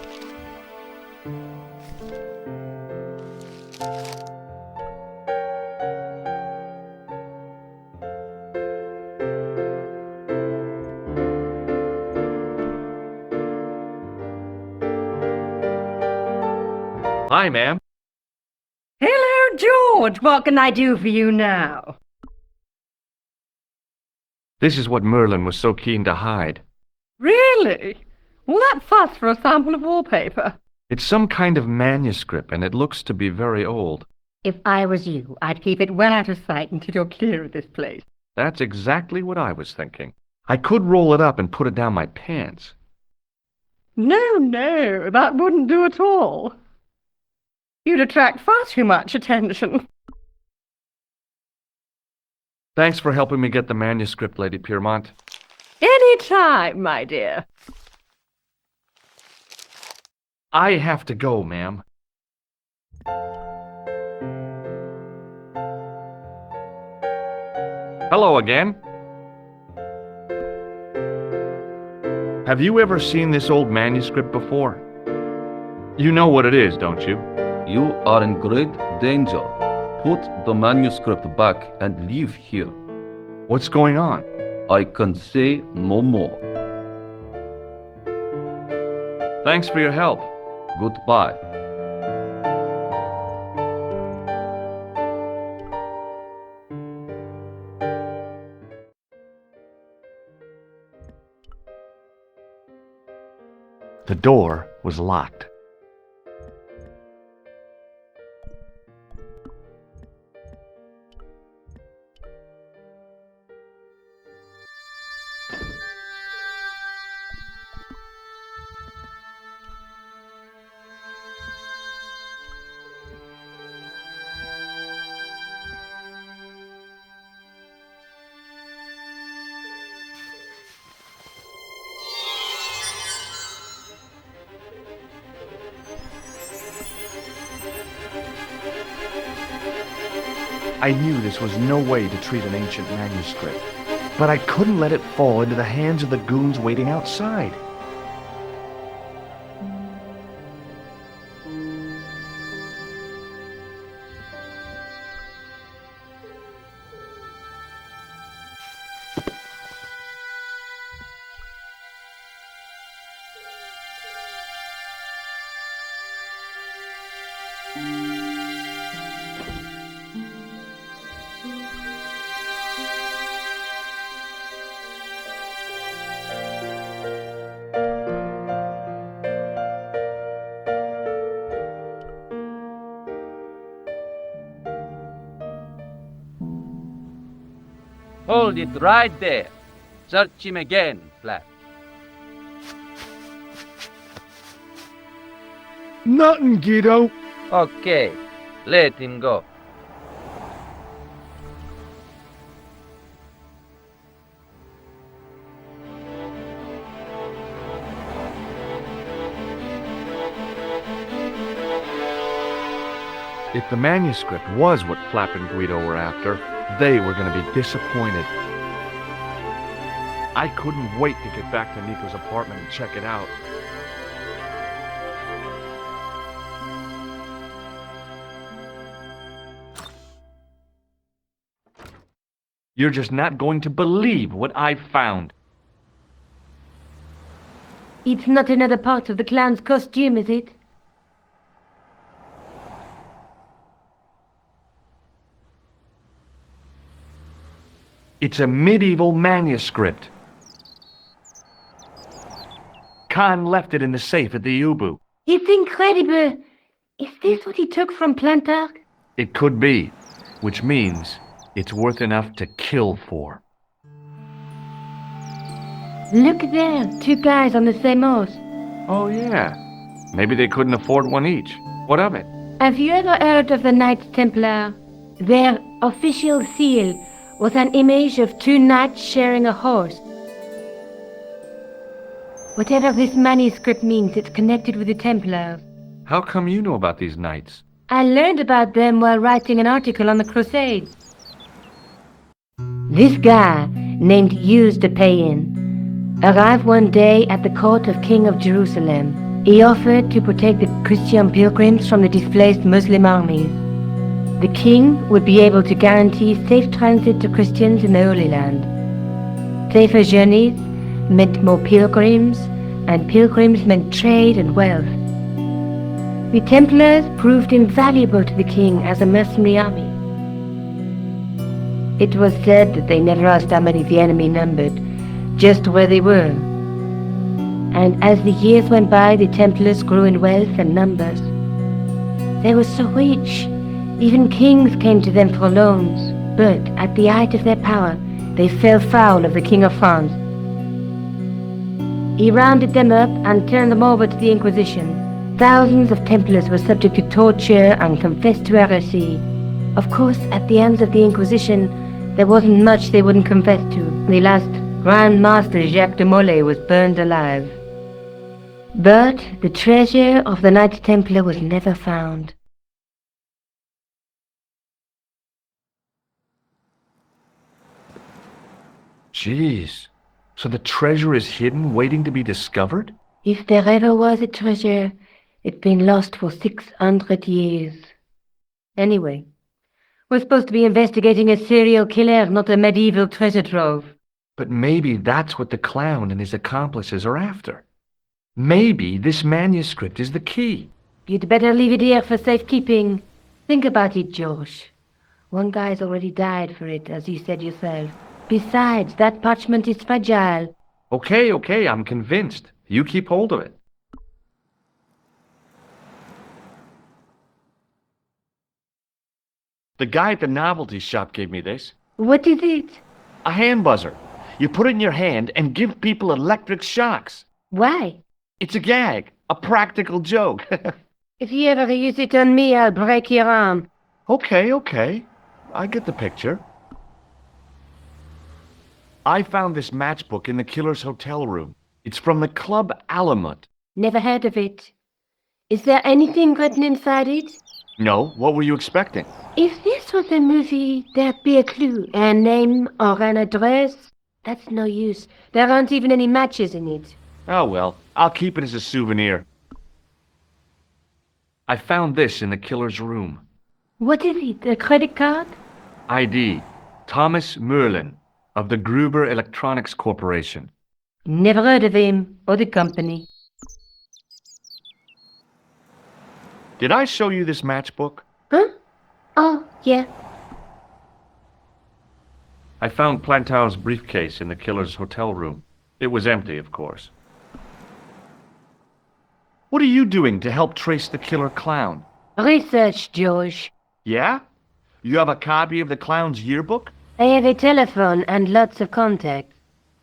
Speaker 1: Hi, ma'am.
Speaker 7: Hello, George. What can I do for you now?
Speaker 1: This is what Merlin was so keen to hide.
Speaker 7: Really? All that fuss for a sample of wallpaper?
Speaker 1: It's some kind of manuscript, and it looks to be very old.
Speaker 7: If I was you, I'd keep it well out of sight until you're clear of this place.
Speaker 1: That's exactly what I was thinking. I could roll it up and put it down my pants.
Speaker 7: No, that wouldn't do at all. You'd attract far too much attention.
Speaker 1: Thanks for helping me get the manuscript, Lady Piermont.
Speaker 7: Any time, my dear.
Speaker 1: I have to go, ma'am. Hello again. Have you ever seen this old manuscript before? You know what it is, don't you?
Speaker 8: You are in great danger. Put the manuscript back and leave here.
Speaker 1: What's going on?
Speaker 8: I can say no more.
Speaker 1: Thanks for your help.
Speaker 8: Goodbye.
Speaker 1: The door was locked. I knew this was no way to treat an ancient manuscript. But I couldn't let it fall into the hands of the goons waiting outside.
Speaker 9: Hold it right there. Search him again, Flap.
Speaker 4: Nothing, Guido.
Speaker 9: Okay, let him go.
Speaker 1: If the manuscript was what Flap and Guido were after, they were going to be disappointed. I couldn't wait to get back to Nico's apartment and check it out. You're just not going to believe what I found.
Speaker 7: It's not another part of the clown's costume, is it?
Speaker 1: It's a medieval manuscript. Khan left it in the safe at the U-boot.
Speaker 7: It's incredible. Is this what he took from Plantark?
Speaker 1: It could be, which means it's worth enough to kill for.
Speaker 7: Look there, two guys on the same horse.
Speaker 1: Oh yeah, maybe they couldn't afford one each. What of it?
Speaker 7: Have you ever heard of the Knights Templar? Their official seal was an image of two knights sharing a horse. Whatever this manuscript means, it's connected with the Templars.
Speaker 1: How come you know about these knights?
Speaker 7: I learned about them while writing an article on the Crusades. This guy, named Hughes de Payen, arrived one day at the court of King of Jerusalem. He offered to protect the Christian pilgrims from the displaced Muslim armies. The king would be able to guarantee safe transit to Christians in the Holy Land. Safer journeys meant more pilgrims, and pilgrims meant trade and wealth. The Templars proved invaluable to the king as a mercenary army. It was said that they never asked how many the enemy numbered, just where they were. And as the years went by, the Templars grew in wealth and numbers. They were so rich, even kings came to them for loans, but at the height of their power, they fell foul of the King of France. He rounded them up and turned them over to the Inquisition. Thousands of Templars were subject to torture and confessed to heresy. Of course, at the hands of the Inquisition, there wasn't much they wouldn't confess to. The last Grand Master Jacques de Molay was burned alive. But the treasure of the Knights Templar was never found.
Speaker 1: Jeez. So the treasure is hidden, waiting to be discovered?
Speaker 7: If there ever was a treasure, it's been lost for 600 years. Anyway, we're supposed to be investigating a serial killer, not a medieval treasure trove.
Speaker 1: But maybe that's what the clown and his accomplices are after. Maybe this manuscript is the key.
Speaker 7: You'd better leave it here for safekeeping. Think about it, George. One guy's already died for it, as you said yourself. Besides, that parchment is fragile.
Speaker 1: Okay, I'm convinced. You keep hold of it. The guy at the novelty shop gave me this.
Speaker 7: What is it?
Speaker 1: A hand buzzer. You put it in your hand and give people electric shocks.
Speaker 7: Why?
Speaker 1: It's a gag. A practical joke.
Speaker 7: If you ever use it on me, I'll break your arm.
Speaker 1: Okay. I get the picture. I found this matchbook in the killer's hotel room. It's from the Club Alamut.
Speaker 7: Never heard of it. Is there anything written inside it?
Speaker 1: No, what were you expecting?
Speaker 7: If this was a movie, there'd be a clue, a name or an address.
Speaker 10: That's no use. There aren't even any matches in it.
Speaker 1: Oh well, I'll keep it as a souvenir. I found this in the killer's room.
Speaker 10: What is it? A credit card?
Speaker 1: ID, Thomas Merlin, of the Gruber Electronics Corporation.
Speaker 10: Never heard of him or the company.
Speaker 1: Did I show you this matchbook?
Speaker 10: Huh? Oh, yeah.
Speaker 1: I found Plantow's briefcase in the killer's hotel room. It was empty, of course. What are you doing to help trace the killer clown?
Speaker 10: Research, George.
Speaker 1: Yeah? You have a copy of the clown's yearbook?
Speaker 10: I have a telephone and lots of contacts.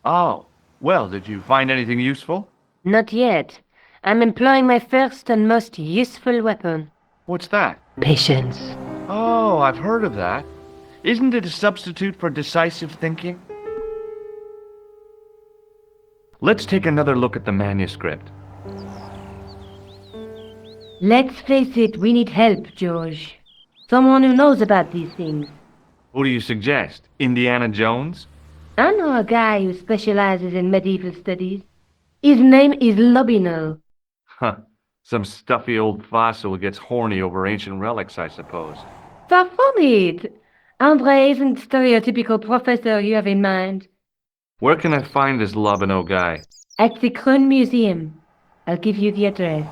Speaker 1: Oh, well, did you find anything useful?
Speaker 10: Not yet. I'm employing my first and most useful weapon.
Speaker 1: What's that?
Speaker 10: Patience.
Speaker 1: Oh, I've heard of that. Isn't it a substitute for decisive thinking? Let's take another look at the manuscript.
Speaker 10: Let's face it, we need help, George. Someone who knows about these things.
Speaker 1: Who do you suggest? Indiana Jones?
Speaker 10: I know a guy who specializes in medieval studies. His name is Lobino.
Speaker 1: Huh. Some stuffy old fossil who gets horny over ancient relics, I suppose.
Speaker 10: Far from it. Andre isn't the stereotypical professor you have in mind.
Speaker 1: Where can I find this Lobino guy?
Speaker 10: At the Kroon Museum. I'll give you the address.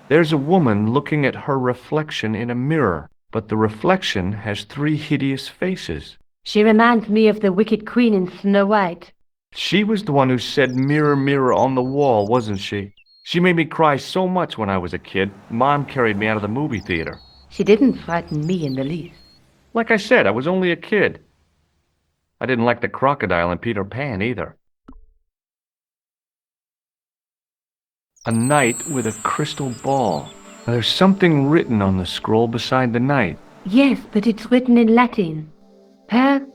Speaker 1: There's a woman looking at her reflection in a mirror, but the reflection has 3 hideous faces.
Speaker 10: She reminds me of the Wicked Queen in Snow White.
Speaker 1: She was the one who said mirror, mirror on the wall, wasn't she? She made me cry so much when I was a kid, Mom carried me out of the movie theater.
Speaker 10: She didn't frighten me in the least.
Speaker 1: Like I said, I was only a kid. I didn't like the crocodile in Peter Pan either. A knight with a crystal ball. Now, there's something written on the scroll beside the knight.
Speaker 10: Yes, but it's written in Latin. Per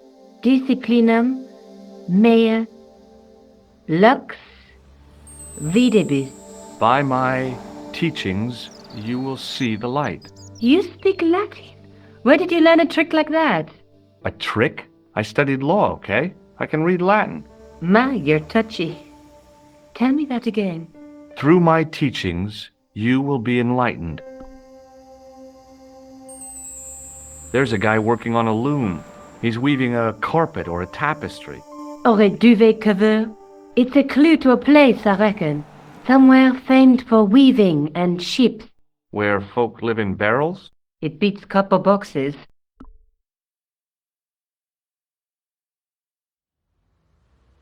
Speaker 10: disciplinam mea lux videbis.
Speaker 1: By my teachings, you will see the light.
Speaker 10: You speak Latin? Where did you learn a trick like that?
Speaker 1: A trick? I studied law, okay? I can read Latin.
Speaker 10: My, you're touchy. Tell me that again.
Speaker 1: Through my teachings, you will be enlightened. There's a guy working on a loom. He's weaving a carpet or a tapestry.
Speaker 10: Or a duvet cover. It's a clue to a place, I reckon. Somewhere famed for weaving and ships.
Speaker 1: Where folk live in barrels?
Speaker 10: It beats copper boxes.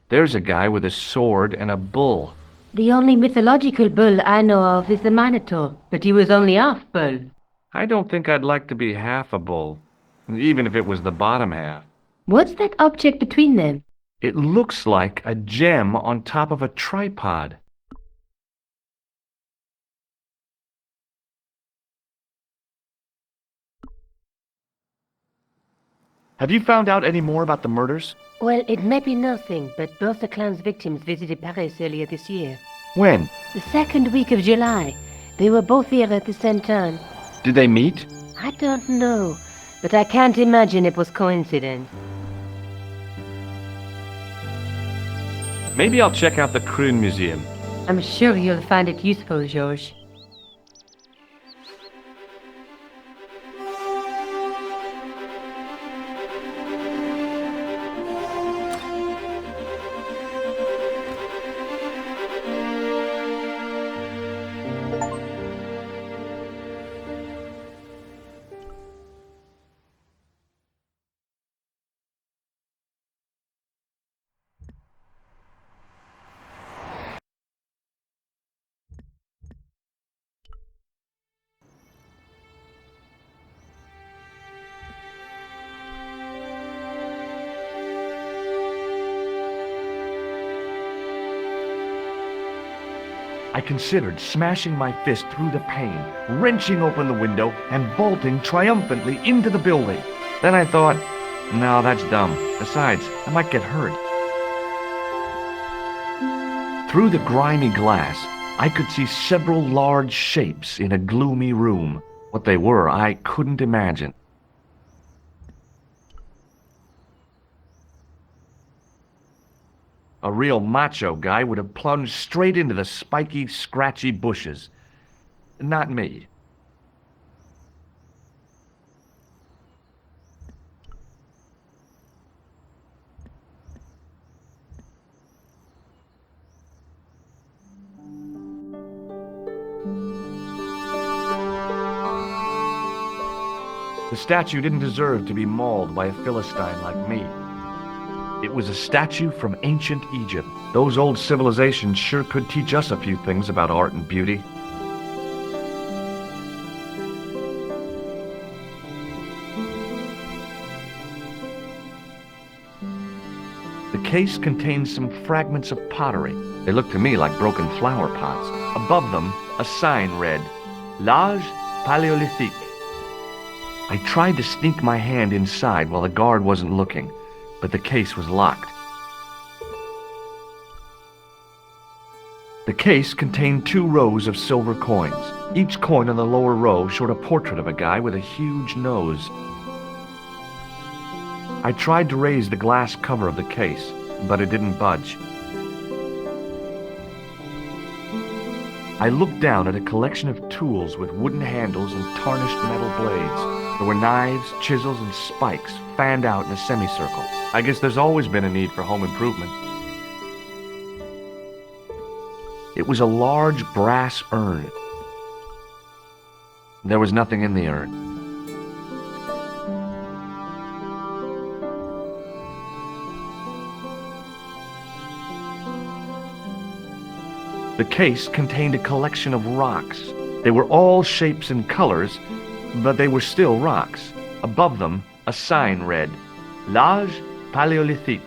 Speaker 1: There's a guy with a sword and a bull.
Speaker 10: The only mythological bull I know of is the Minotaur, but he was only half bull.
Speaker 1: I don't think I'd like to be half a bull, even if it was the bottom half.
Speaker 10: What's that object between them?
Speaker 1: It looks like a gem on top of a tripod. Have you found out any more about the murders?
Speaker 10: Well, it may be nothing, but both the clown's victims visited Paris earlier this year.
Speaker 1: When?
Speaker 10: The second week of July. They were both here at the same time.
Speaker 1: Did they meet?
Speaker 10: I don't know, but I can't imagine it was coincidence.
Speaker 1: Maybe I'll check out the Kroon Museum.
Speaker 10: I'm sure you'll find it useful, George.
Speaker 1: I considered smashing my fist through the pane, wrenching open the window, and bolting triumphantly into the building. Then I thought, no, that's dumb. Besides, I might get hurt. Through the grimy glass, I could see several large shapes in a gloomy room. What they were, I couldn't imagine. A real macho guy would have plunged straight into the spiky, scratchy bushes. Not me. The statue didn't deserve to be mauled by a Philistine like me. It was a statue from ancient Egypt. Those old civilizations sure could teach us a few things about art and beauty. The case contained some fragments of pottery. They looked to me like broken flower pots. Above them, a sign read, L'Age Paléolithique. I tried to sneak my hand inside while the guard wasn't looking, but the case was locked. The case contained 2 rows of silver coins. Each coin on the lower row showed a portrait of a guy with a huge nose. I tried to raise the glass cover of the case, but it didn't budge. I looked down at a collection of tools with wooden handles and tarnished metal blades. There were knives, chisels, and spikes fanned out in a semicircle. I guess there's always been a need for home improvement. It was a large brass urn. There was nothing in the urn. The case contained a collection of rocks. They were all shapes and colors, but they were still rocks. Above them, a sign read, L'Age Paléolithique.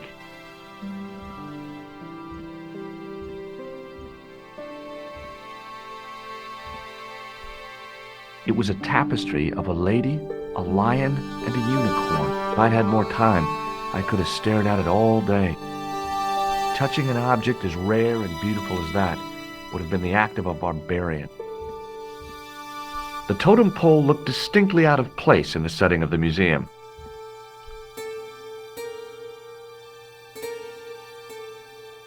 Speaker 1: It was a tapestry of a lady, a lion, and a unicorn. If I'd had more time, I could have stared at it all day. Touching an object as rare and beautiful as that would have been the act of a barbarian. The totem pole looked distinctly out of place in the setting of the museum.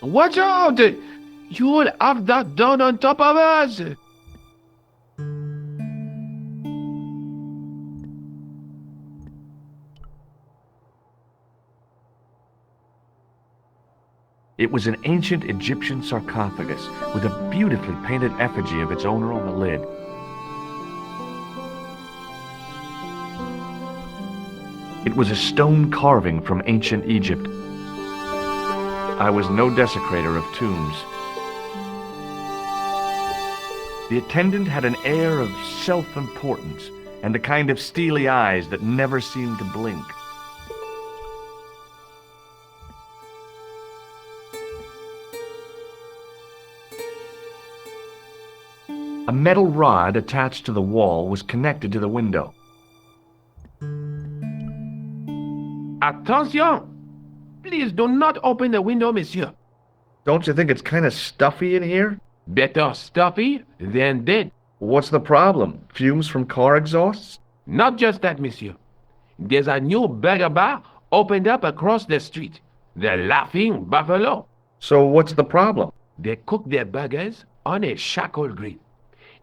Speaker 11: Watch out! You will have that done on top of us!
Speaker 1: It was an ancient Egyptian sarcophagus with a beautifully painted effigy of its owner on the lid. It was a stone carving from ancient Egypt. I was no desecrator of tombs. The attendant had an air of self-importance and the kind of steely eyes that never seemed to blink. A metal rod attached to the wall was connected to the window.
Speaker 11: Attention! Please do not open the window, monsieur.
Speaker 1: Don't you think it's kind of stuffy in here?
Speaker 11: Better stuffy than dead.
Speaker 1: What's the problem? Fumes from car exhausts?
Speaker 11: Not just that, monsieur. There's a new burger bar opened up across the street. The Laughing Buffalo.
Speaker 1: So what's the problem?
Speaker 11: They cook their burgers on a charcoal grill,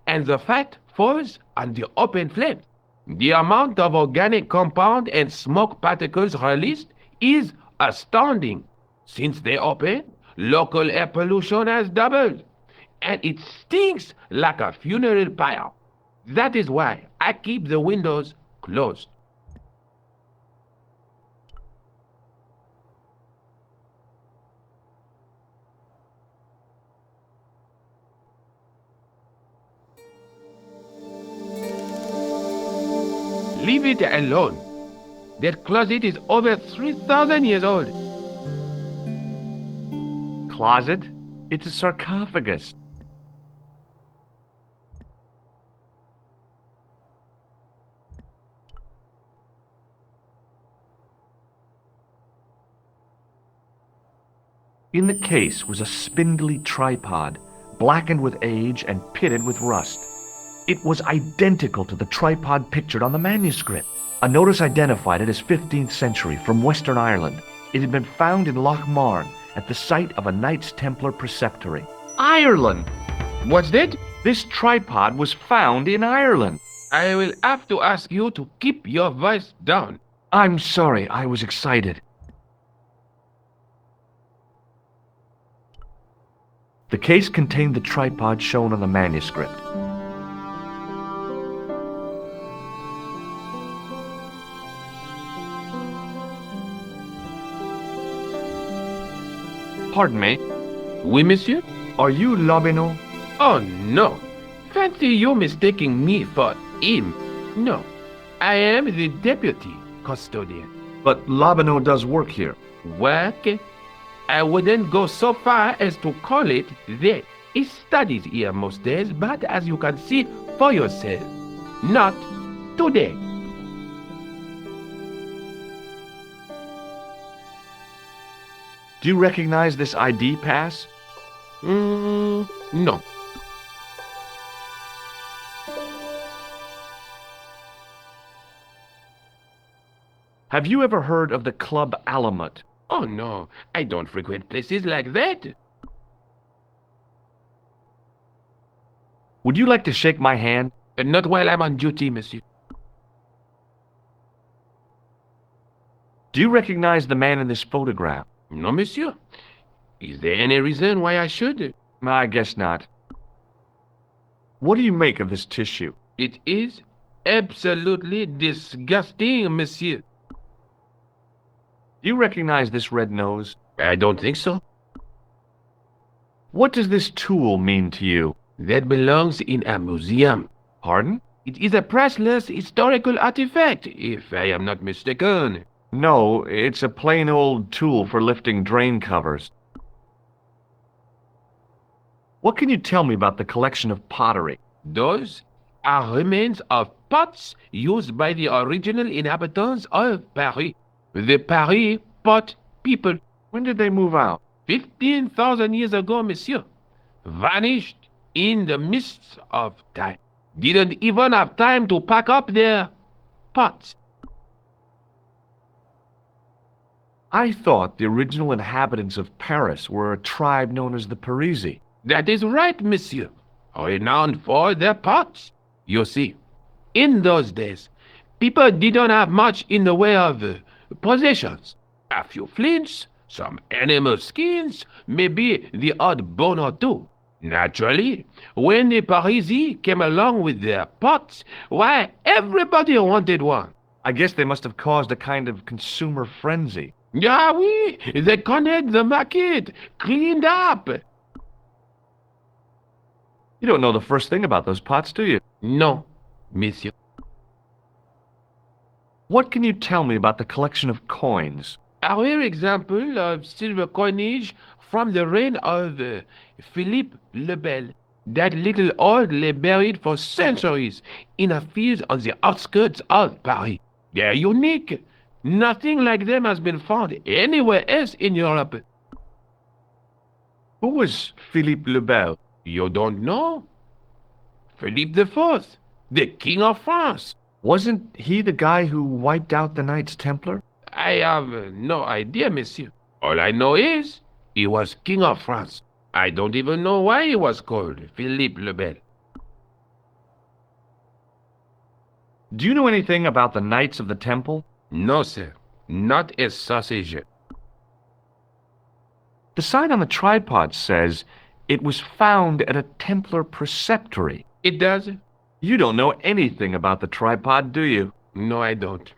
Speaker 11: and the fat falls on the open flame. The amount of organic compound and smoke particles released is astounding. Since they opened, local air pollution has doubled, and it stinks like a funeral pyre. That is why I keep the windows closed. Leave it alone. That closet is over 3,000 years old.
Speaker 1: Closet? It's a sarcophagus. In the case was a spindly tripod, blackened with age and pitted with rust. It was identical to the tripod pictured on the manuscript. A notice identified it as 15th century from Western Ireland. It had been found in Loch Marne at the site of a Knights Templar preceptory.
Speaker 11: Ireland! What's that?
Speaker 1: This tripod was found in Ireland.
Speaker 11: I will have to ask you to keep your voice down.
Speaker 1: I'm sorry, I was excited. The case contained the tripod shown on the manuscript. Pardon me,
Speaker 11: Oui, monsieur?
Speaker 1: are you Lobino?
Speaker 11: Oh, no. Fancy you mistaking me for him. No. I am the deputy custodian.
Speaker 1: But Lobino does work here.
Speaker 11: Work? I wouldn't go so far as to call it that. He studies here most days, but as you can see for yourself, not today.
Speaker 1: Do you recognize this ID pass?
Speaker 11: No.
Speaker 1: Have you ever heard of the Club Alamut?
Speaker 11: Oh, no. I don't frequent places like that.
Speaker 1: Would you like to shake my hand?
Speaker 11: Not while I'm on duty, monsieur.
Speaker 1: Do you recognize the man in this photograph?
Speaker 11: No, monsieur. Is there any reason why I should?
Speaker 1: I guess not. What do you make of this tissue?
Speaker 11: It is absolutely disgusting, monsieur.
Speaker 1: Do you recognize this red nose?
Speaker 11: I don't think so.
Speaker 1: What does this tool mean to you?
Speaker 11: That belongs in a museum.
Speaker 1: Pardon?
Speaker 11: It is a priceless historical artifact, if I am not mistaken.
Speaker 1: No, it's a plain old tool for lifting drain covers. What can you tell me about the collection of pottery?
Speaker 11: Those are remains of pots used by the original inhabitants of Paris. The Paris pot people.
Speaker 1: When did they move out?
Speaker 11: 15,000 years ago, monsieur. Vanished in the mists of time. Didn't even have time to pack up their pots.
Speaker 1: I thought the original inhabitants of Paris were a tribe known as the Parisi.
Speaker 11: That is right, monsieur. Renowned for their pots. You see, in those days, people didn't have much in the way of possessions. A few flints, some animal skins, maybe the odd bone or two. Naturally, when the Parisi came along with their pots, why, everybody wanted one.
Speaker 1: I guess they must have caused a kind of consumer frenzy.
Speaker 11: Ah, oui, they connect the market, cleaned up.
Speaker 1: You don't know the first thing about those pots, do you?
Speaker 11: No, monsieur.
Speaker 1: What can you tell me about the collection of coins?
Speaker 11: A rare example of silver coinage from the reign of Philippe le Bel. That little old lay buried for centuries in a field on the outskirts of Paris. They're unique. Nothing like them has been found anywhere else in Europe.
Speaker 1: Who was Philippe le Bel?
Speaker 11: You don't know? Philippe IV, the King of France.
Speaker 1: Wasn't he the guy who wiped out the Knights Templar?
Speaker 11: I have no idea, monsieur. All I know is he was King of France. I don't even know why he was called Philippe le Bel.
Speaker 1: Do you know anything about the Knights of the Temple?
Speaker 11: No, sir. Not a sausage.
Speaker 1: The sign on the tripod says it was found at a Templar preceptory.
Speaker 11: It does?
Speaker 1: You don't know anything about the tripod, do you?
Speaker 11: No, I don't.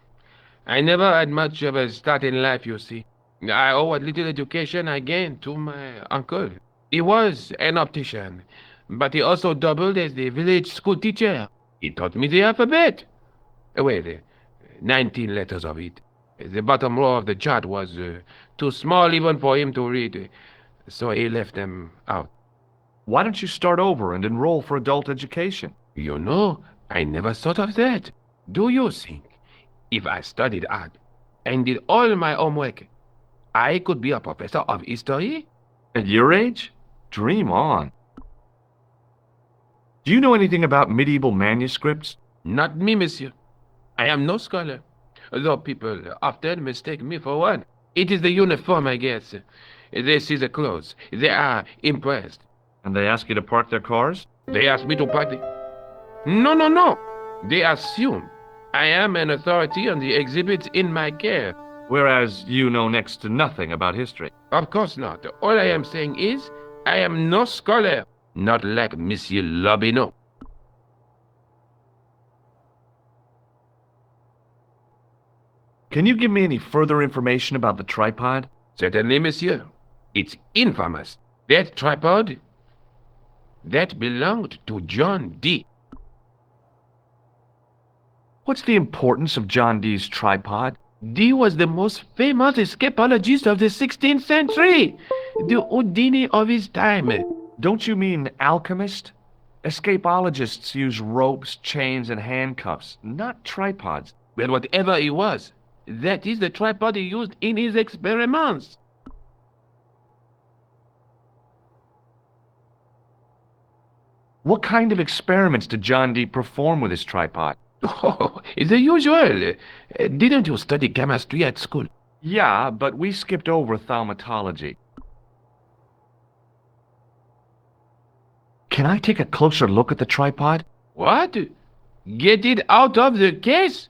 Speaker 11: I never had much of a start in life, you see. I owe what little education I gained to my uncle. He was an optician, but he also doubled as the village school teacher. He taught me the alphabet. Well, 19 letters of it. The bottom row of the chart was too small even for him to read, so he left them out.
Speaker 1: Why don't you start over and enroll for adult education?
Speaker 11: You know, I never thought of that. Do you think if I studied hard and did all my homework, I could be a professor of history?
Speaker 1: At your age? Dream on. Do you know anything about medieval manuscripts?
Speaker 11: Not me, monsieur. I am no scholar, though people often mistake me for one. It is the uniform, I guess. They see the clothes. They are impressed.
Speaker 1: And they ask you to park their cars?
Speaker 11: They ask me to park the... No. They assume I am an authority on the exhibits in my care.
Speaker 1: Whereas you know next to nothing about history.
Speaker 11: Of course not. All I am saying is, I am no scholar. Not like Monsieur Lobineau.
Speaker 1: Can you give me any further information about the tripod?
Speaker 11: Certainly, monsieur. It's infamous. That tripod, that belonged to John Dee.
Speaker 1: What's the importance of John Dee's tripod?
Speaker 11: Dee was the most famous escapologist of the 16th century. The Houdini of his time.
Speaker 1: Don't you mean alchemist? Escapologists use ropes, chains, and handcuffs, not tripods.
Speaker 11: Well, whatever he was, that is the tripod he used in his experiments.
Speaker 1: What kind of experiments did John Dee perform with his tripod?
Speaker 11: Oh, the usual. Didn't you study chemistry at school?
Speaker 1: Yeah, but we skipped over thaumatology. Can I take a closer look at the tripod?
Speaker 11: What? Get it out of the case?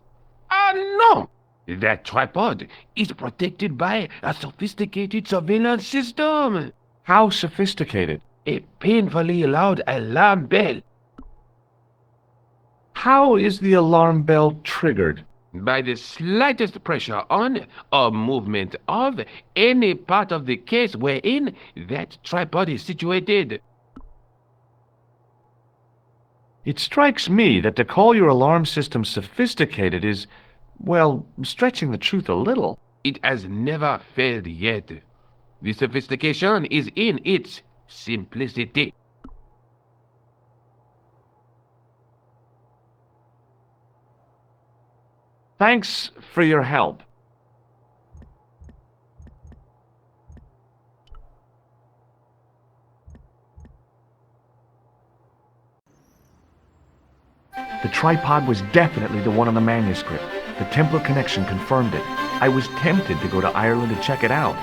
Speaker 11: No! That tripod is protected by a sophisticated surveillance system.
Speaker 1: How sophisticated?
Speaker 11: A painfully loud alarm bell.
Speaker 1: How is the alarm bell triggered?
Speaker 11: By the slightest pressure on or movement of any part of the case wherein that tripod is situated.
Speaker 1: It strikes me that to call your alarm system sophisticated is, well, stretching the truth a little.
Speaker 11: It has never failed yet. The sophistication is in its simplicity.
Speaker 1: Thanks for your help. The tripod was definitely the one on the manuscript. The Templar connection confirmed it. I was tempted to go to Ireland to check it out.